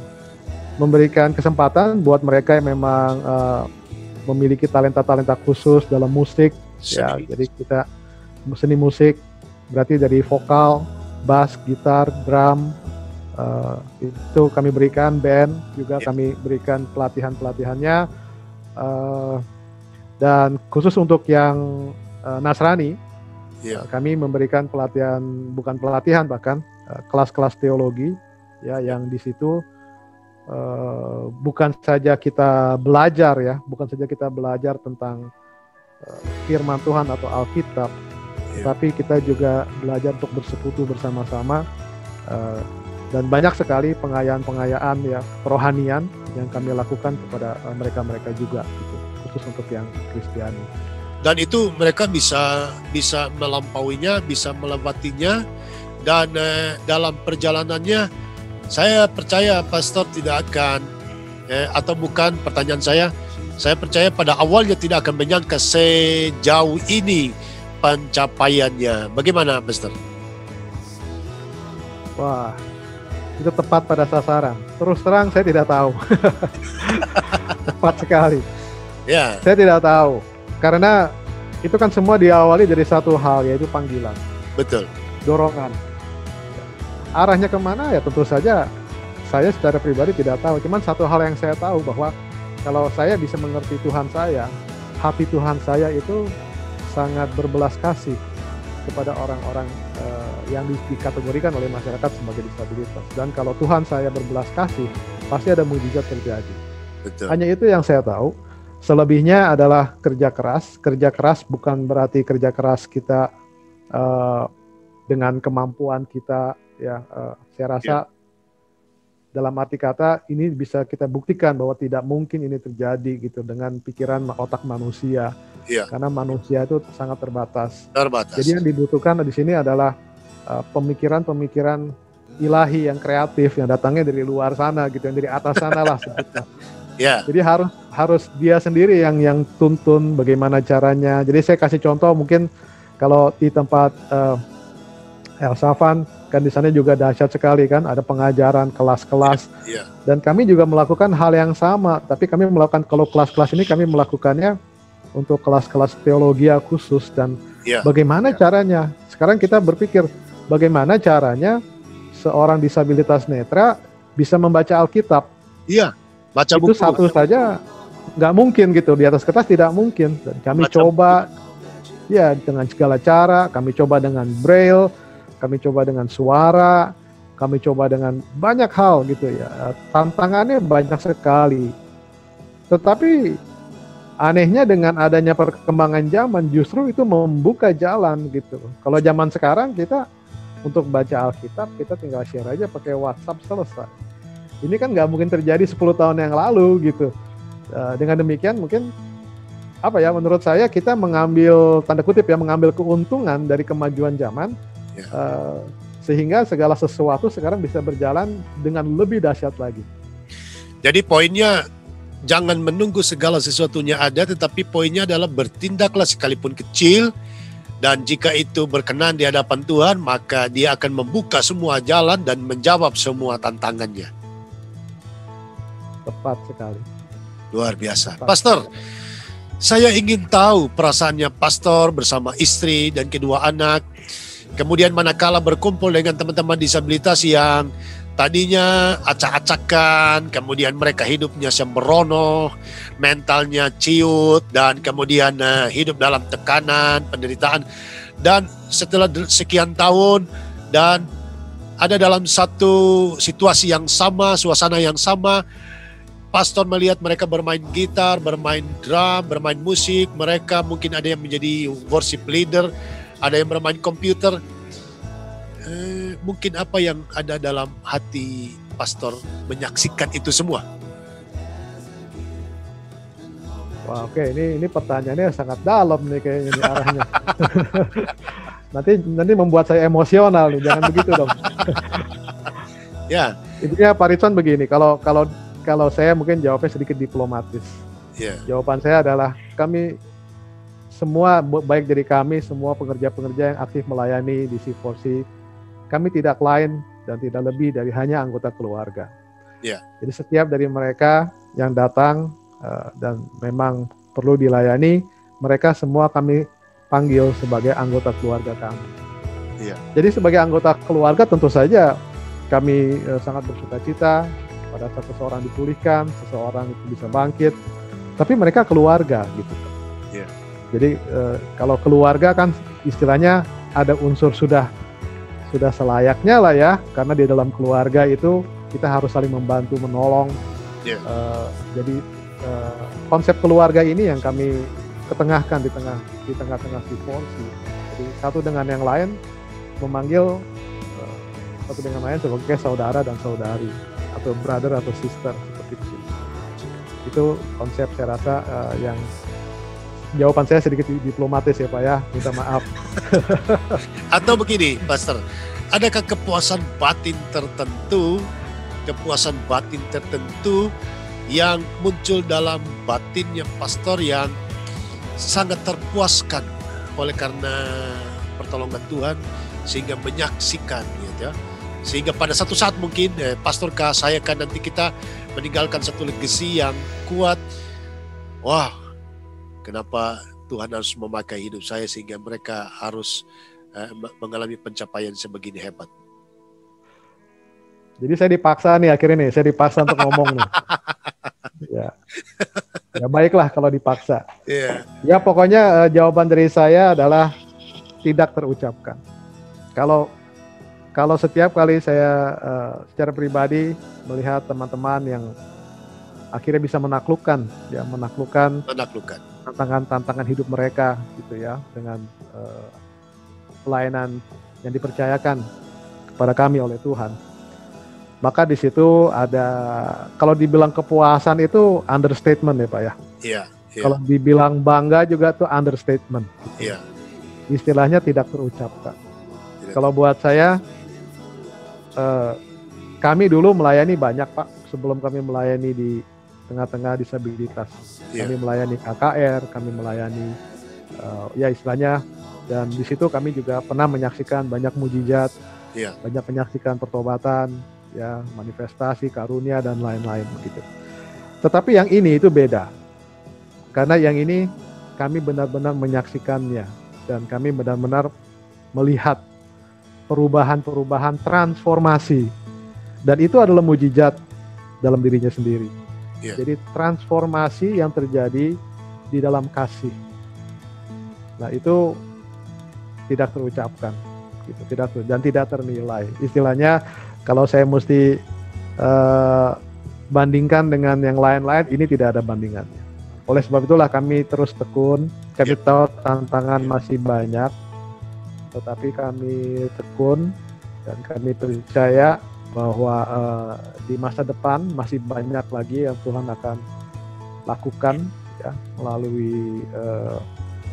memberikan kesempatan buat mereka yang memang memiliki talenta-talenta khusus dalam musik, ya. Jadi kita seni musik berarti dari vokal, bass, gitar, drum, itu kami berikan, band juga kami berikan pelatihannya, dan khusus untuk yang Nasrani. Kami memberikan pelatihan, bukan pelatihan bahkan kelas-kelas teologi, ya, yang di situ bukan saja kita belajar, ya, bukan saja kita belajar tentang firman Tuhan atau Alkitab, tapi kita juga belajar untuk bersekutu bersama-sama, dan banyak sekali pengayaan-pengayaan, ya, kerohanian yang kami lakukan kepada mereka-mereka juga, gitu, khusus untuk yang Kristiani. Dan itu mereka bisa melampauinya, bisa melewatinya, dan dalam perjalanannya saya percaya pastor tidak akan atau bukan pertanyaan saya percaya pada awalnya tidak akan menyangka sejauh ini pencapaiannya. Bagaimana, pastor? Wah, itu tepat pada sasaran. Terus terang saya tidak tahu. Tepat sekali. Ya. Saya tidak tahu. Karena itu kan semua diawali dari satu hal, yaitu panggilan. Betul. Dorongan. Arahnya kemana, ya tentu saja saya secara pribadi tidak tahu. Cuman satu hal yang saya tahu, bahwa kalau saya bisa mengerti Tuhan saya, hati Tuhan saya itu sangat berbelas kasih kepada orang-orang yang dikategorikan oleh masyarakat sebagai disabilitas. Dan kalau Tuhan saya berbelas kasih, pasti ada mukjizat terjadi. Betul. Hanya itu yang saya tahu. Selebihnya adalah kerja keras. Kerja keras bukan berarti kerja keras kita dengan kemampuan kita, ya. Saya rasa dalam arti kata ini bisa kita buktikan bahwa tidak mungkin ini terjadi, gitu, dengan pikiran otak manusia. Karena manusia itu sangat terbatas. Jadi yang dibutuhkan di sini adalah pemikiran-pemikiran ilahi yang kreatif, yang datangnya dari luar sana, gitu, yang dari atas sana lah sebutnya. Jadi harus dia sendiri yang tuntun bagaimana caranya. Jadi saya kasih contoh, mungkin kalau di tempat El Safan kan di sana juga dahsyat sekali kan, ada pengajaran kelas-kelas. Dan kami juga melakukan hal yang sama, tapi kami melakukan, kalau kelas-kelas ini kami melakukannya untuk kelas-kelas teologi khusus. Dan bagaimana caranya? Sekarang kita berpikir bagaimana caranya seorang disabilitas netra bisa membaca Alkitab. Baca itu buku. Satu saja nggak mungkin, gitu, di atas kertas tidak mungkin. Dan kami coba dengan segala cara. Kami coba dengan braille, kami coba dengan suara, kami coba dengan banyak hal, gitu, ya. Tantangannya banyak sekali. Tetapi anehnya dengan adanya perkembangan zaman justru itu membuka jalan, gitu. Kalau zaman sekarang kita untuk baca Alkitab kita tinggal share aja pakai WhatsApp, selesai. Ini kan nggak mungkin terjadi 10 tahun yang lalu, gitu. Dengan demikian mungkin menurut saya kita mengambil, tanda kutip ya, mengambil keuntungan dari kemajuan zaman, sehingga segala sesuatu sekarang bisa berjalan dengan lebih dahsyat lagi. Jadi poinnya jangan menunggu segala sesuatunya ada, tetapi poinnya adalah bertindaklah sekalipun kecil, dan jika itu berkenan di hadapan Tuhan, maka Dia akan membuka semua jalan dan menjawab semua tantangannya. Tepat sekali. Luar biasa. Pastor, saya ingin tahu perasaannya pastor bersama istri dan kedua anak. Kemudian manakala berkumpul dengan teman-teman disabilitas yang tadinya acak-acakan, kemudian mereka hidupnya sembrono, mentalnya ciut, dan kemudian hidup dalam tekanan, penderitaan. Dan setelah sekian tahun dan ada dalam satu situasi yang sama, suasana yang sama, pastor melihat mereka bermain gitar, bermain drum, bermain musik. Mereka mungkin ada yang menjadi worship leader, ada yang bermain komputer. Mungkin apa yang ada dalam hati pastor menyaksikan itu semua? Wah, oke, ini pertanyaannya sangat dalam nih kayaknya nih arahnya. nanti membuat saya emosional nih, jangan begitu dong. Ya. Intinya Pak Ritson begini, kalau saya mungkin jawabnya sedikit diplomatis. Yeah. Jawaban saya adalah kami semua, baik dari kami, semua pengerja-pengerja yang aktif melayani di C4C, kami tidak lain dan tidak lebih dari hanya anggota keluarga. Yeah. Jadi setiap dari mereka yang datang dan memang perlu dilayani, mereka semua kami panggil sebagai anggota keluarga kami. Yeah. Jadi sebagai anggota keluarga tentu saja kami sangat bersukacita pada saat seseorang dipulihkan, seseorang itu bisa bangkit. Tapi mereka keluarga gitu. Yeah. Jadi kalau keluarga kan istilahnya ada unsur sudah selayaknya lah ya, karena di dalam keluarga itu kita harus saling membantu, menolong. Yeah. Jadi konsep keluarga ini yang kami ketengahkan di tengah-tengah C4C. Jadi satu dengan yang lain memanggil satu dengan lain sebagai saudara dan saudari, atau brother atau sister seperti itu. Itu konsep saya rasa yang jawaban saya sedikit diplomatis ya Pak ya, minta maaf. Atau begini Pastor, adakah kepuasan batin tertentu yang muncul dalam batinnya pastor yang sangat terpuaskan oleh karena pertolongan Tuhan sehingga menyaksikan gitu ya. Sehingga pada satu saat mungkin pastor saya kan nanti kita meninggalkan satu legacy yang kuat. Wah, kenapa Tuhan harus memakai hidup saya sehingga mereka harus mengalami pencapaian sebegini hebat. Jadi saya dipaksa nih akhirnya nih, saya dipaksa untuk ngomong nih. Ya baiklah kalau dipaksa. Yeah. Ya pokoknya jawaban dari saya adalah tidak terucapkan. Kalau setiap kali saya secara pribadi melihat teman-teman yang akhirnya bisa menaklukkan tantangan hidup mereka gitu ya, dengan pelayanan yang dipercayakan kepada kami oleh Tuhan. Maka di situ ada, kalau dibilang kepuasan itu understatement ya Pak ya. Iya. Kalau dibilang bangga juga tuh understatement. Iya. Istilahnya tidak terucapkan. Kalau buat saya, kami dulu melayani banyak Pak, sebelum kami melayani di tengah-tengah disabilitas. Kami melayani KKR, kami melayani ya istilahnya, dan di situ kami juga pernah menyaksikan banyak mujizat, banyak menyaksikan pertobatan, ya manifestasi karunia dan lain-lain begitu. Tetapi yang ini itu beda, karena yang ini kami benar-benar menyaksikannya dan kami benar-benar melihat perubahan-perubahan, transformasi, dan itu adalah mujizat dalam dirinya sendiri. Jadi transformasi yang terjadi di dalam kasih. Nah itu tidak terucapkan, gitu, dan tidak ternilai. Istilahnya kalau saya mesti bandingkan dengan yang lain-lain, ini tidak ada bandingannya. Oleh sebab itulah kami terus tekun. Kami tahu tantangan masih banyak, tetapi kami tekun dan kami percaya bahwa di masa depan masih banyak lagi yang Tuhan akan lakukan ya melalui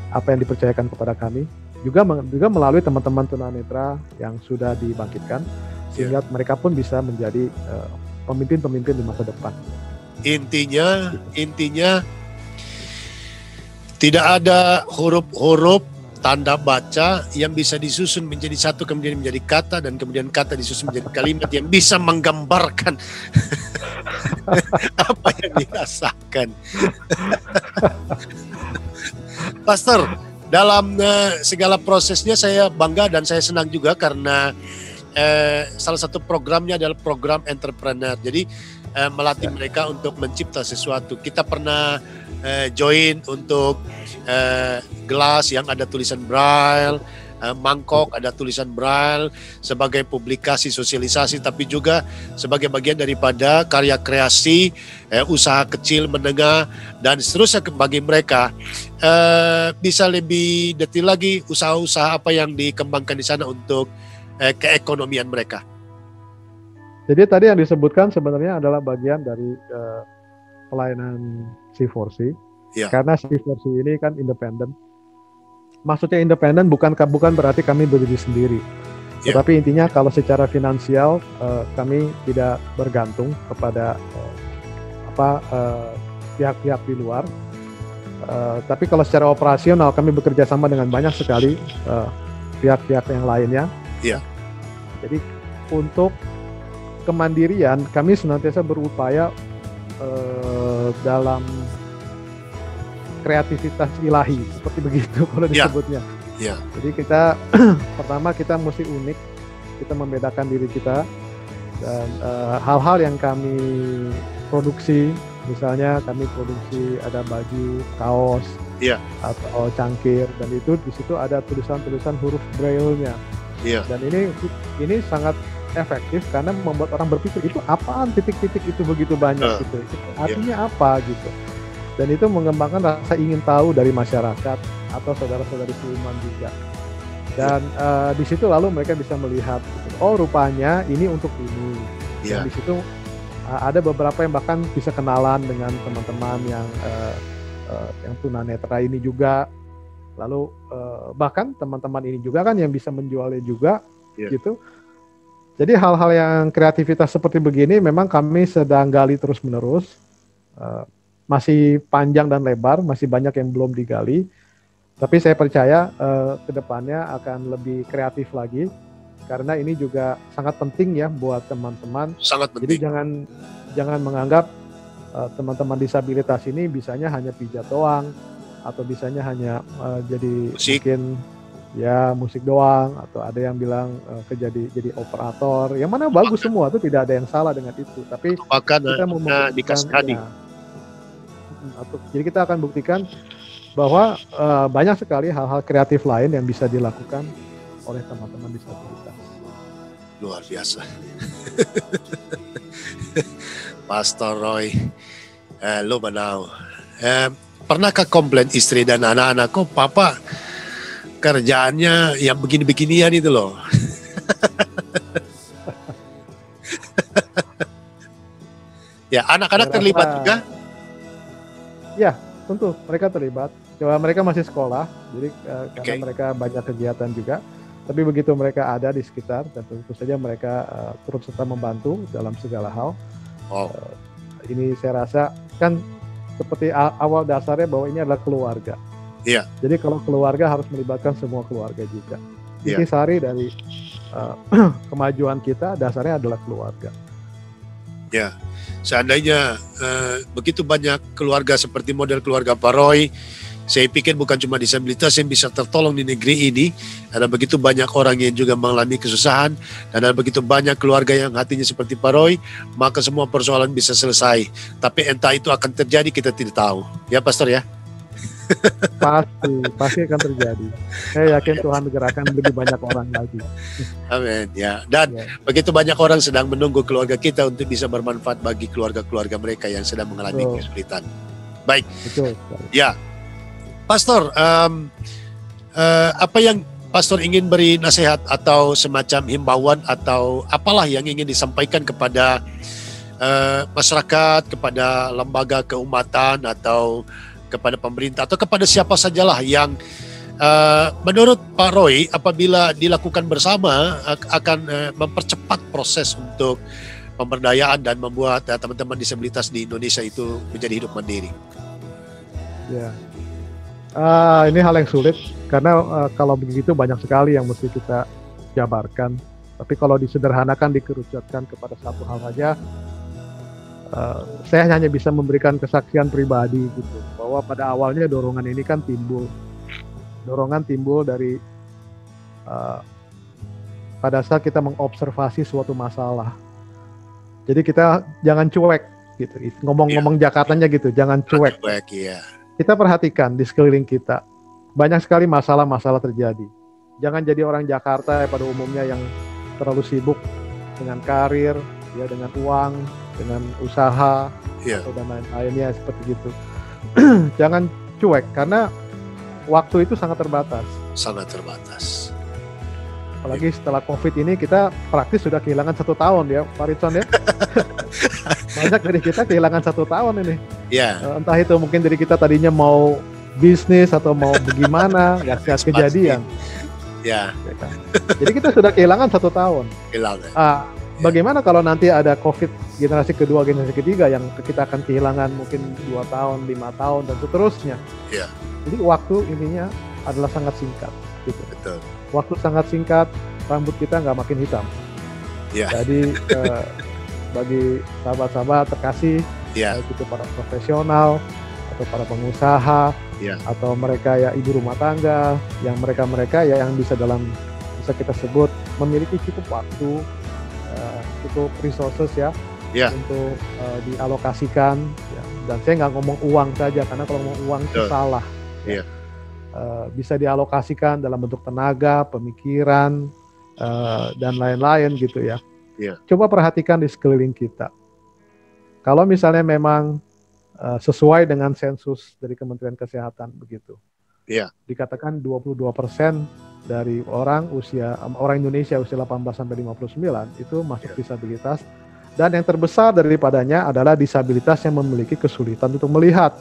apa yang dipercayakan kepada kami. juga melalui teman-teman tunanetra yang sudah dibangkitkan, sehingga mereka pun bisa menjadi pemimpin-pemimpin di masa depan. Intinya tidak ada huruf-huruf tanda baca yang bisa disusun menjadi satu, kemudian menjadi kata, dan kemudian kata disusun menjadi kalimat yang bisa menggambarkan apa yang dirasakan. Pastor, dalam segala prosesnya saya bangga dan saya senang juga karena salah satu programnya adalah program entrepreneur. Jadi melatih mereka untuk mencipta sesuatu. Kita pernah join untuk gelas yang ada tulisan Braille, mangkok ada tulisan Braille sebagai publikasi sosialisasi, tapi juga sebagai bagian daripada karya kreasi, usaha kecil, menengah, dan seterusnya bagi mereka. Bisa lebih detail lagi usaha-usaha apa yang dikembangkan di sana untuk keekonomian mereka. Jadi tadi yang disebutkan sebenarnya adalah bagian dari pelayanan C4C. Ya. Karena C4C ini kan independen. Maksudnya independen bukan berarti kami berdiri sendiri. Ya. Tetapi intinya kalau secara finansial kami tidak bergantung kepada pihak-pihak di luar. Tapi kalau secara operasional kami bekerja sama dengan banyak sekali pihak-pihak yang lainnya. Ya. Jadi untuk kemandirian kami senantiasa berupaya dalam kreativitas ilahi, seperti begitu kalau disebutnya. Ya. Jadi kita pertama kita mesti unik, kita membedakan diri kita, dan hal-hal yang kami produksi, misalnya kami produksi ada baju, kaos, atau cangkir, dan itu di situ ada tulisan-tulisan huruf Braille-nya. Dan ini sangat efektif karena membuat orang berpikir itu apaan titik-titik itu begitu banyak gitu. Itu artinya apa gitu. Dan itu mengembangkan rasa ingin tahu dari masyarakat atau saudara-saudari seiman juga. Dan di situ lalu mereka bisa melihat gitu, oh rupanya ini untuk ini. Dan di situ ada beberapa yang bahkan bisa kenalan dengan teman-teman yang tunanetra ini juga. Lalu bahkan teman-teman ini juga kan yang bisa menjualnya juga gitu. Jadi hal-hal yang kreativitas seperti begini memang kami sedang gali terus-menerus. Masih panjang dan lebar, masih banyak yang belum digali. Tapi saya percaya ke depannya akan lebih kreatif lagi. Karena ini juga sangat penting ya buat teman-teman. Sangat penting. Jadi jangan menganggap teman-teman disabilitas ini bisanya hanya pijat doang. Atau bisanya hanya jadi mungkin ya musik doang, atau ada yang bilang jadi operator, yang mana bagus semua, itu tidak ada yang salah dengan itu. Tapi kita mau membuktikan, jadi kita akan buktikan bahwa banyak sekali hal-hal kreatif lain yang bisa dilakukan oleh teman-teman disabilitas. Luar biasa. Pastor Roy, lo menau. Pernahkah komplain istri dan anak-anakku, papa kerjaannya yang begini-beginian itu loh? Ya, anak-anak terlibat juga? Ya, tentu mereka terlibat. Coba mereka masih sekolah, jadi karena mereka banyak kegiatan juga. Tapi begitu mereka ada di sekitar, dan tentu saja mereka turut serta membantu dalam segala hal. Ini saya rasa kan seperti awal dasarnya bahwa ini adalah keluarga. Iya. Jadi kalau keluarga harus melibatkan semua keluarga juga. Intisari dari kemajuan kita dasarnya adalah keluarga. Ya, seandainya begitu banyak keluarga seperti model keluarga Pak Roy, saya pikir bukan cuma disabilitas yang bisa tertolong di negeri ini, ada begitu banyak orang yang juga mengalami kesusahan, dan ada begitu banyak keluarga yang hatinya seperti Pak Roy, maka semua persoalan bisa selesai. Tapi entah itu akan terjadi, kita tidak tahu. Ya Pastor ya? Pasti akan terjadi. Saya yakin Tuhan menggerakkan lebih banyak orang lagi. Amin. Ya. Dan begitu banyak orang sedang menunggu keluarga kita untuk bisa bermanfaat bagi keluarga-keluarga mereka yang sedang mengalami kesulitan. Baik. Betul. Ya. Pastor, apa yang Pastor ingin beri nasihat atau semacam himbauan atau apalah yang ingin disampaikan kepada masyarakat, kepada lembaga keumatan atau kepada pemerintah atau kepada siapa sajalah yang Menurut Pak Roy, apabila dilakukan bersama akan mempercepat proses untuk pemberdayaan dan membuat teman-teman disabilitas di Indonesia itu menjadi hidup mandiri. Ya, ini hal yang sulit karena kalau begitu banyak sekali yang mesti kita jabarkan. Tapi kalau disederhanakan, dikerucutkan kepada satu hal saja, saya hanya bisa memberikan kesaksian pribadi gitu, bahwa pada awalnya dorongan ini kan timbul dari pada saat kita mengobservasi suatu masalah. Jadi kita jangan cuek gitu. Ngomong-ngomong Jakartanya gitu, jangan cuek. Kita perhatikan di sekeliling kita. Banyak sekali masalah-masalah terjadi. Jangan jadi orang Jakarta pada umumnya yang terlalu sibuk dengan karir, ya, dengan uang, dengan usaha, atau dan lain-lainnya seperti itu. Jangan cuek karena waktu itu sangat terbatas. Sangat terbatas. Apalagi setelah COVID ini kita praktis sudah kehilangan 1 tahun ya, Pak Ritson ya. Banyak dari kita kehilangan 1 tahun ini. Entah itu mungkin dari kita tadinya mau bisnis atau mau bagaimana, nggak kejadian. Ya kan? Jadi kita sudah kehilangan 1 tahun. Bagaimana kalau nanti ada COVID generasi kedua, generasi ketiga yang kita akan kehilangan mungkin 2 tahun, 5 tahun dan seterusnya. Jadi waktu ininya adalah sangat singkat. Gitu. Betul. Waktu sangat singkat, rambut kita nggak makin hitam. Jadi bagi sahabat-sahabat terkasih, itu para profesional atau para pengusaha, atau mereka ya ibu rumah tangga, yang mereka yang bisa kita sebut memiliki cukup waktu, cukup resources untuk dialokasikan. Dan saya nggak ngomong uang saja, karena kalau ngomong uang itu salah. Bisa dialokasikan dalam bentuk tenaga, pemikiran, dan lain-lain gitu ya. Coba perhatikan di sekeliling kita. Kalau misalnya memang sesuai dengan sensus dari Kementerian Kesehatan begitu. Dikatakan 22% dari orang Indonesia usia 18 sampai 59 itu masuk disabilitas, dan yang terbesar daripadanya adalah disabilitas yang memiliki kesulitan untuk melihat.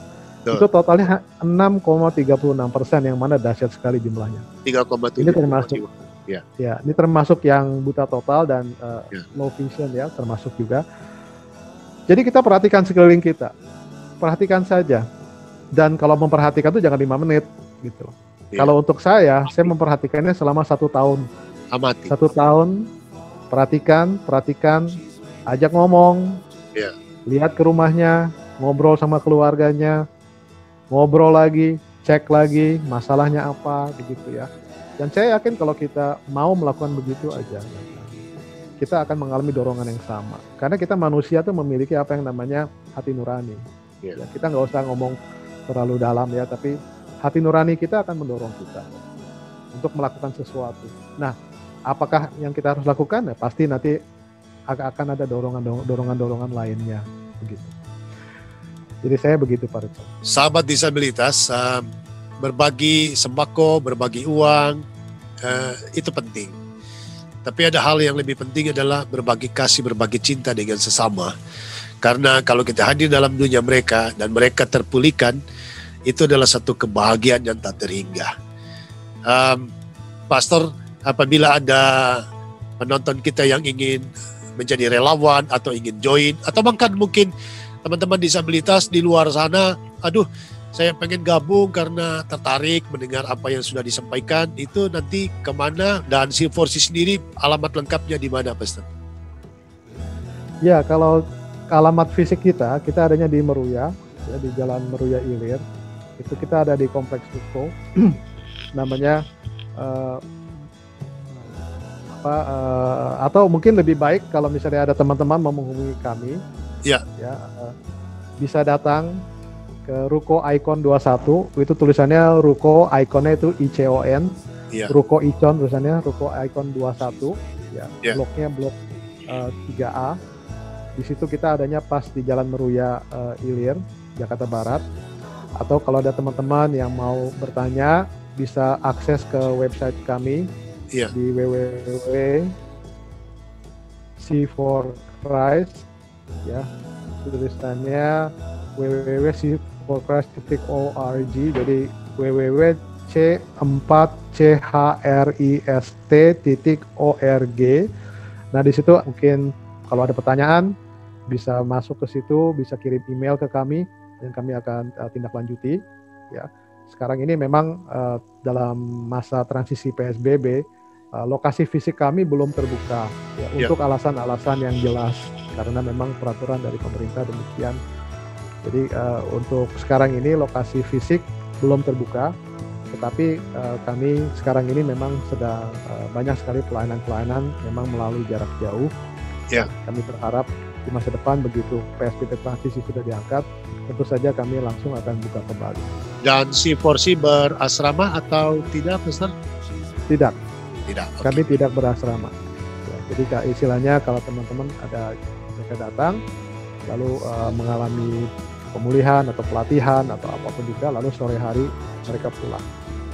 Itu totalnya 6,36%, yang mana dahsyat sekali jumlahnya. 3,7. Ini termasuk ini termasuk yang buta total dan low vision ya, termasuk juga. Jadi kita perhatikan sekeliling kita. Perhatikan saja. Dan kalau memperhatikan itu jangan 5 menit gitu. Kalau untuk saya memperhatikannya selama 1 tahun. Amati. 1 tahun, perhatikan, ajak ngomong, lihat ke rumahnya, ngobrol sama keluarganya, ngobrol lagi, cek lagi masalahnya apa, begitu ya. Dan saya yakin kalau kita mau melakukan begitu aja, kita akan mengalami dorongan yang sama. Karena kita manusia tuh memiliki apa yang namanya hati nurani. Ya, kita nggak usah ngomong terlalu dalam ya, tapi hati nurani kita akan mendorong kita untuk melakukan sesuatu. Nah, apakah yang kita harus lakukan? Ya, pasti nanti akan ada dorongan lainnya, begitu. Jadi saya begitu, Pak Ritson. Sahabat disabilitas, berbagi sembako, berbagi uang, itu penting. Tapi ada hal yang lebih penting adalah berbagi kasih, berbagi cinta dengan sesama. Karena kalau kita hadir dalam dunia mereka dan mereka terpulihkan, itu adalah satu kebahagiaan yang tak terhingga. Pastor, apabila ada penonton kita yang ingin menjadi relawan atau ingin join, atau bahkan mungkin teman-teman disabilitas di luar sana, saya pengen gabung karena tertarik mendengar apa yang sudah disampaikan, itu nanti kemana, dan C4C sendiri alamat lengkapnya di mana, Pastor? Ya, kalau alamat fisik kita adanya di Meruya, ya, di Jalan Meruya Ilir. Itu kita ada di Kompleks Ruko, namanya atau mungkin lebih baik kalau misalnya ada teman-teman mau menghubungi kami, bisa datang ke Ruko Icon 21. Itu tulisannya Ruko, ikonnya itu ICON, Ruko Icon tulisannya Ruko Icon 21, bloknya blok 3A. Di situ kita adanya pas di Jalan Meruya Ilir, Jakarta Barat. Atau kalau ada teman-teman yang mau bertanya, bisa akses ke website kami di www.C4Christ, ya, tulisannya www.c4christ.org. Jadi www c4crist.org. Nah, di situ mungkin kalau ada pertanyaan bisa masuk ke situ, bisa kirim email ke kami dan kami akan tindak lanjuti. Ya, sekarang ini memang dalam masa transisi PSBB, lokasi fisik kami belum terbuka ya, untuk alasan-alasan yang jelas karena memang peraturan dari pemerintah demikian. Jadi untuk sekarang ini lokasi fisik belum terbuka, tetapi kami sekarang ini memang sedang banyak sekali pelayanan-pelayanan memang melalui jarak jauh. Ya. Kami berharap di masa depan begitu PSBB transisi sudah diangkat, tentu saja kami langsung akan buka kembali. Dan C4C berasrama atau tidak, Pastor? Tidak. Tidak. Okay. Kami tidak berasrama. Ya, jadi istilahnya kalau teman-teman ada mereka datang, lalu mengalami pemulihan atau pelatihan atau apapun juga, lalu sore hari mereka pulang.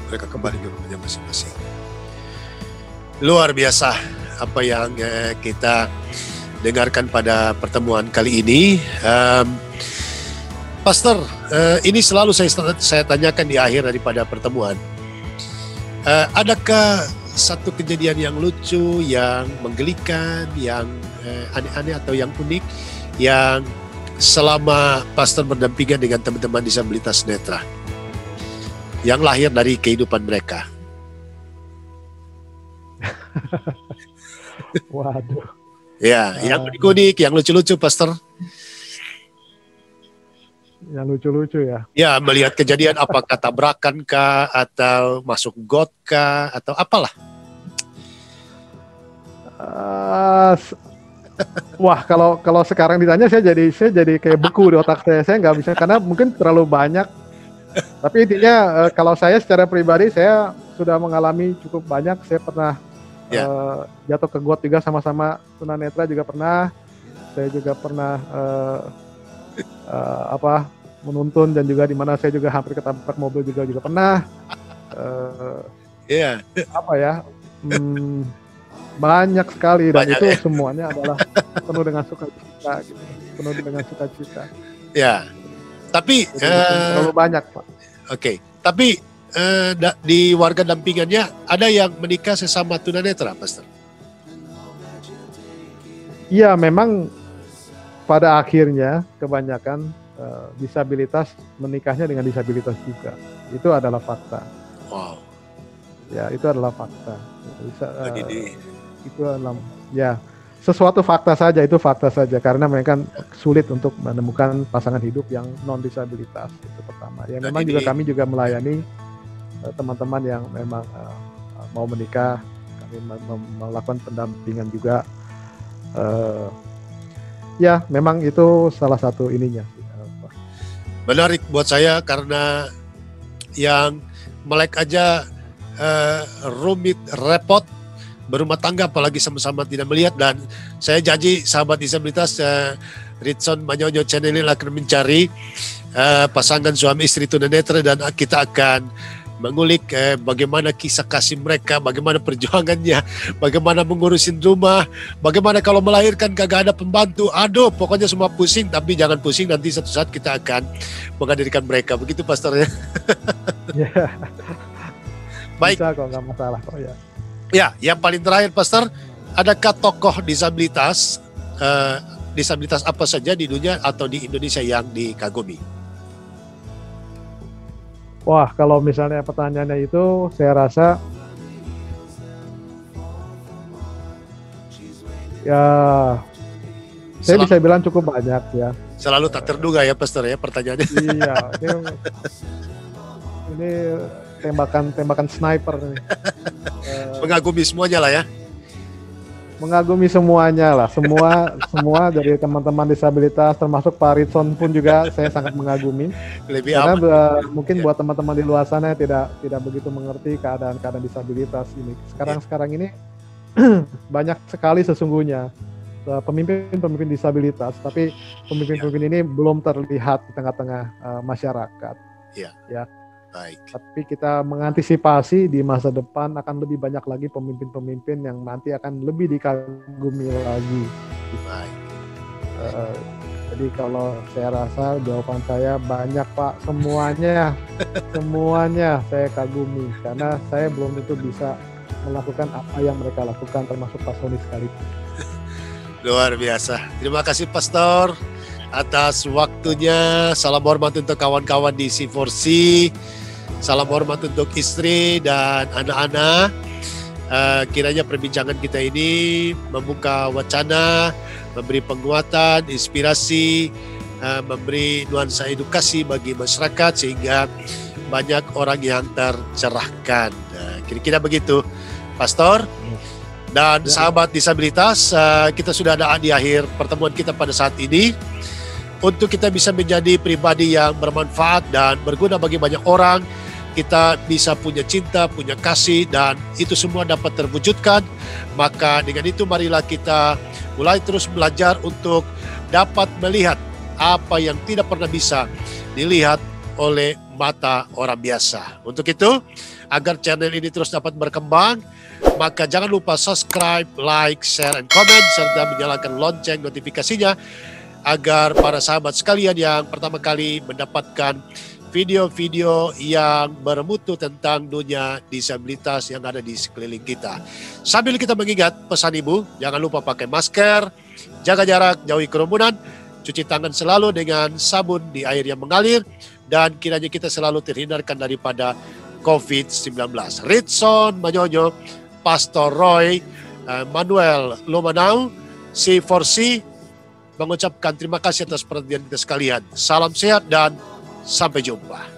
Mereka kembali ke rumahnya masing-masing. Luar biasa apa yang kita dengarkan pada pertemuan kali ini. Pastor, ini selalu saya tanyakan di akhir daripada pertemuan. Adakah satu kejadian yang lucu, yang menggelikan, yang aneh-aneh atau yang unik yang selama Pastor berdampingan dengan teman-teman disabilitas netra yang lahir dari kehidupan mereka? Waduh. Ya, yang unik-unik, yang lucu-lucu, Pastor. Yang lucu-lucu ya. Ya, melihat kejadian apakah tabrakan kah, atau masuk got kah, atau apalah. Wah, kalau sekarang ditanya saya jadi kayak beku di otak saya nggak bisa karena mungkin terlalu banyak. Tapi intinya kalau saya secara pribadi saya sudah mengalami cukup banyak. Saya pernah jatuh ke got juga sama-sama tunanetra juga pernah. Saya juga pernah menuntun dan juga di mana saya juga hampir ketabrak mobil juga pernah. Banyak sekali dan itu semuanya adalah penuh dengan sukacita gitu. Penuh dengan sukacita. Ya. Tapi terlalu banyak, Pak. Oke. Tapi di warga dampingannya ada yang menikah sesama tunanetra, Pastor? Iya, memang pada akhirnya kebanyakan disabilitas menikahnya dengan disabilitas juga. Itu adalah fakta. Wow. Ya, itu adalah fakta. Itu adalah sesuatu fakta saja, itu fakta saja karena mereka sulit untuk menemukan pasangan hidup yang non disabilitas, itu pertama. Ya, memang juga kami juga melayani teman-teman yang memang mau menikah, kami melakukan pendampingan juga. Ya, memang itu salah satu ininya. Menarik buat saya karena yang melek aja rumit, repot, berumah tangga apalagi sama-sama tidak melihat. Dan saya janji sahabat disabilitas, Ritson Manyonyo channel ini akan mencari pasangan suami istri tunanetra dan kita akan mengulik bagaimana kisah kasih mereka, bagaimana perjuangannya, bagaimana mengurusin rumah, bagaimana kalau melahirkan kagak ada pembantu. Aduh, pokoknya semua pusing, tapi jangan pusing, nanti satu saat kita akan menghadirkan mereka. Begitu, Pastor ya. Ya. Baik. Bisa kok, nggak masalah kok ya. Ya, yang paling terakhir, Pastor, adakah tokoh disabilitas disabilitas apa saja di dunia atau di Indonesia yang dikagumi? Wah, kalau misalnya pertanyaannya itu, saya rasa ya saya bisa bilang cukup banyak ya. Selalu tak terduga ya, Pastor ya, pertanyaannya. Iya, ini tembakan sniper nih. Mengagumi semuanya lah ya. Mengagumi semuanya lah, semua dari teman-teman disabilitas, termasuk Pak Ritson pun juga saya sangat mengagumi. Karena mungkin buat teman-teman di luar sana tidak begitu mengerti keadaan disabilitas ini. Sekarang ini banyak sekali sesungguhnya pemimpin disabilitas, tapi pemimpin ini belum terlihat di tengah-tengah masyarakat. Ya. Baik. Tapi kita mengantisipasi di masa depan akan lebih banyak lagi pemimpin-pemimpin yang nanti akan lebih dikagumi lagi. Baik. Jadi kalau saya rasa jawaban saya banyak Pak, semuanya saya kagumi karena saya belum tentu bisa melakukan apa yang mereka lakukan termasuk Pak Sony sekalipun. Luar biasa. Terima kasih Pastor atas waktunya. Salam hormat untuk kawan-kawan di C4C. Salam hormat untuk istri dan anak-anak. Kiranya perbincangan kita ini membuka wacana, memberi penguatan, inspirasi, memberi nuansa edukasi bagi masyarakat sehingga banyak orang yang tercerahkan. Kira-kira begitu, Pastor. Dan sahabat disabilitas, kita sudah ada di akhir pertemuan kita pada saat ini. Untuk kita bisa menjadi pribadi yang bermanfaat dan berguna bagi banyak orang, kita bisa punya cinta, punya kasih, dan itu semua dapat terwujudkan. Maka dengan itu marilah kita mulai terus belajar untuk dapat melihat apa yang tidak pernah bisa dilihat oleh mata orang biasa. Untuk itu, agar channel ini terus dapat berkembang, maka jangan lupa subscribe, like, share, and comment, serta menyalakan lonceng notifikasinya agar para sahabat sekalian yang pertama kali mendapatkan video-video yang bermutu tentang dunia disabilitas yang ada di sekeliling kita. Sambil kita mengingat pesan Ibu, jangan lupa pakai masker, jaga jarak, jauhi kerumunan, cuci tangan selalu dengan sabun di air yang mengalir, dan kiranya kita selalu terhindarkan daripada COVID-19. Ritson Manyonyo, Pastor Roy, Manuel Lumanau, C4C, mengucapkan terima kasih atas perhatian kita sekalian. Salam sehat dan sampai jumpa.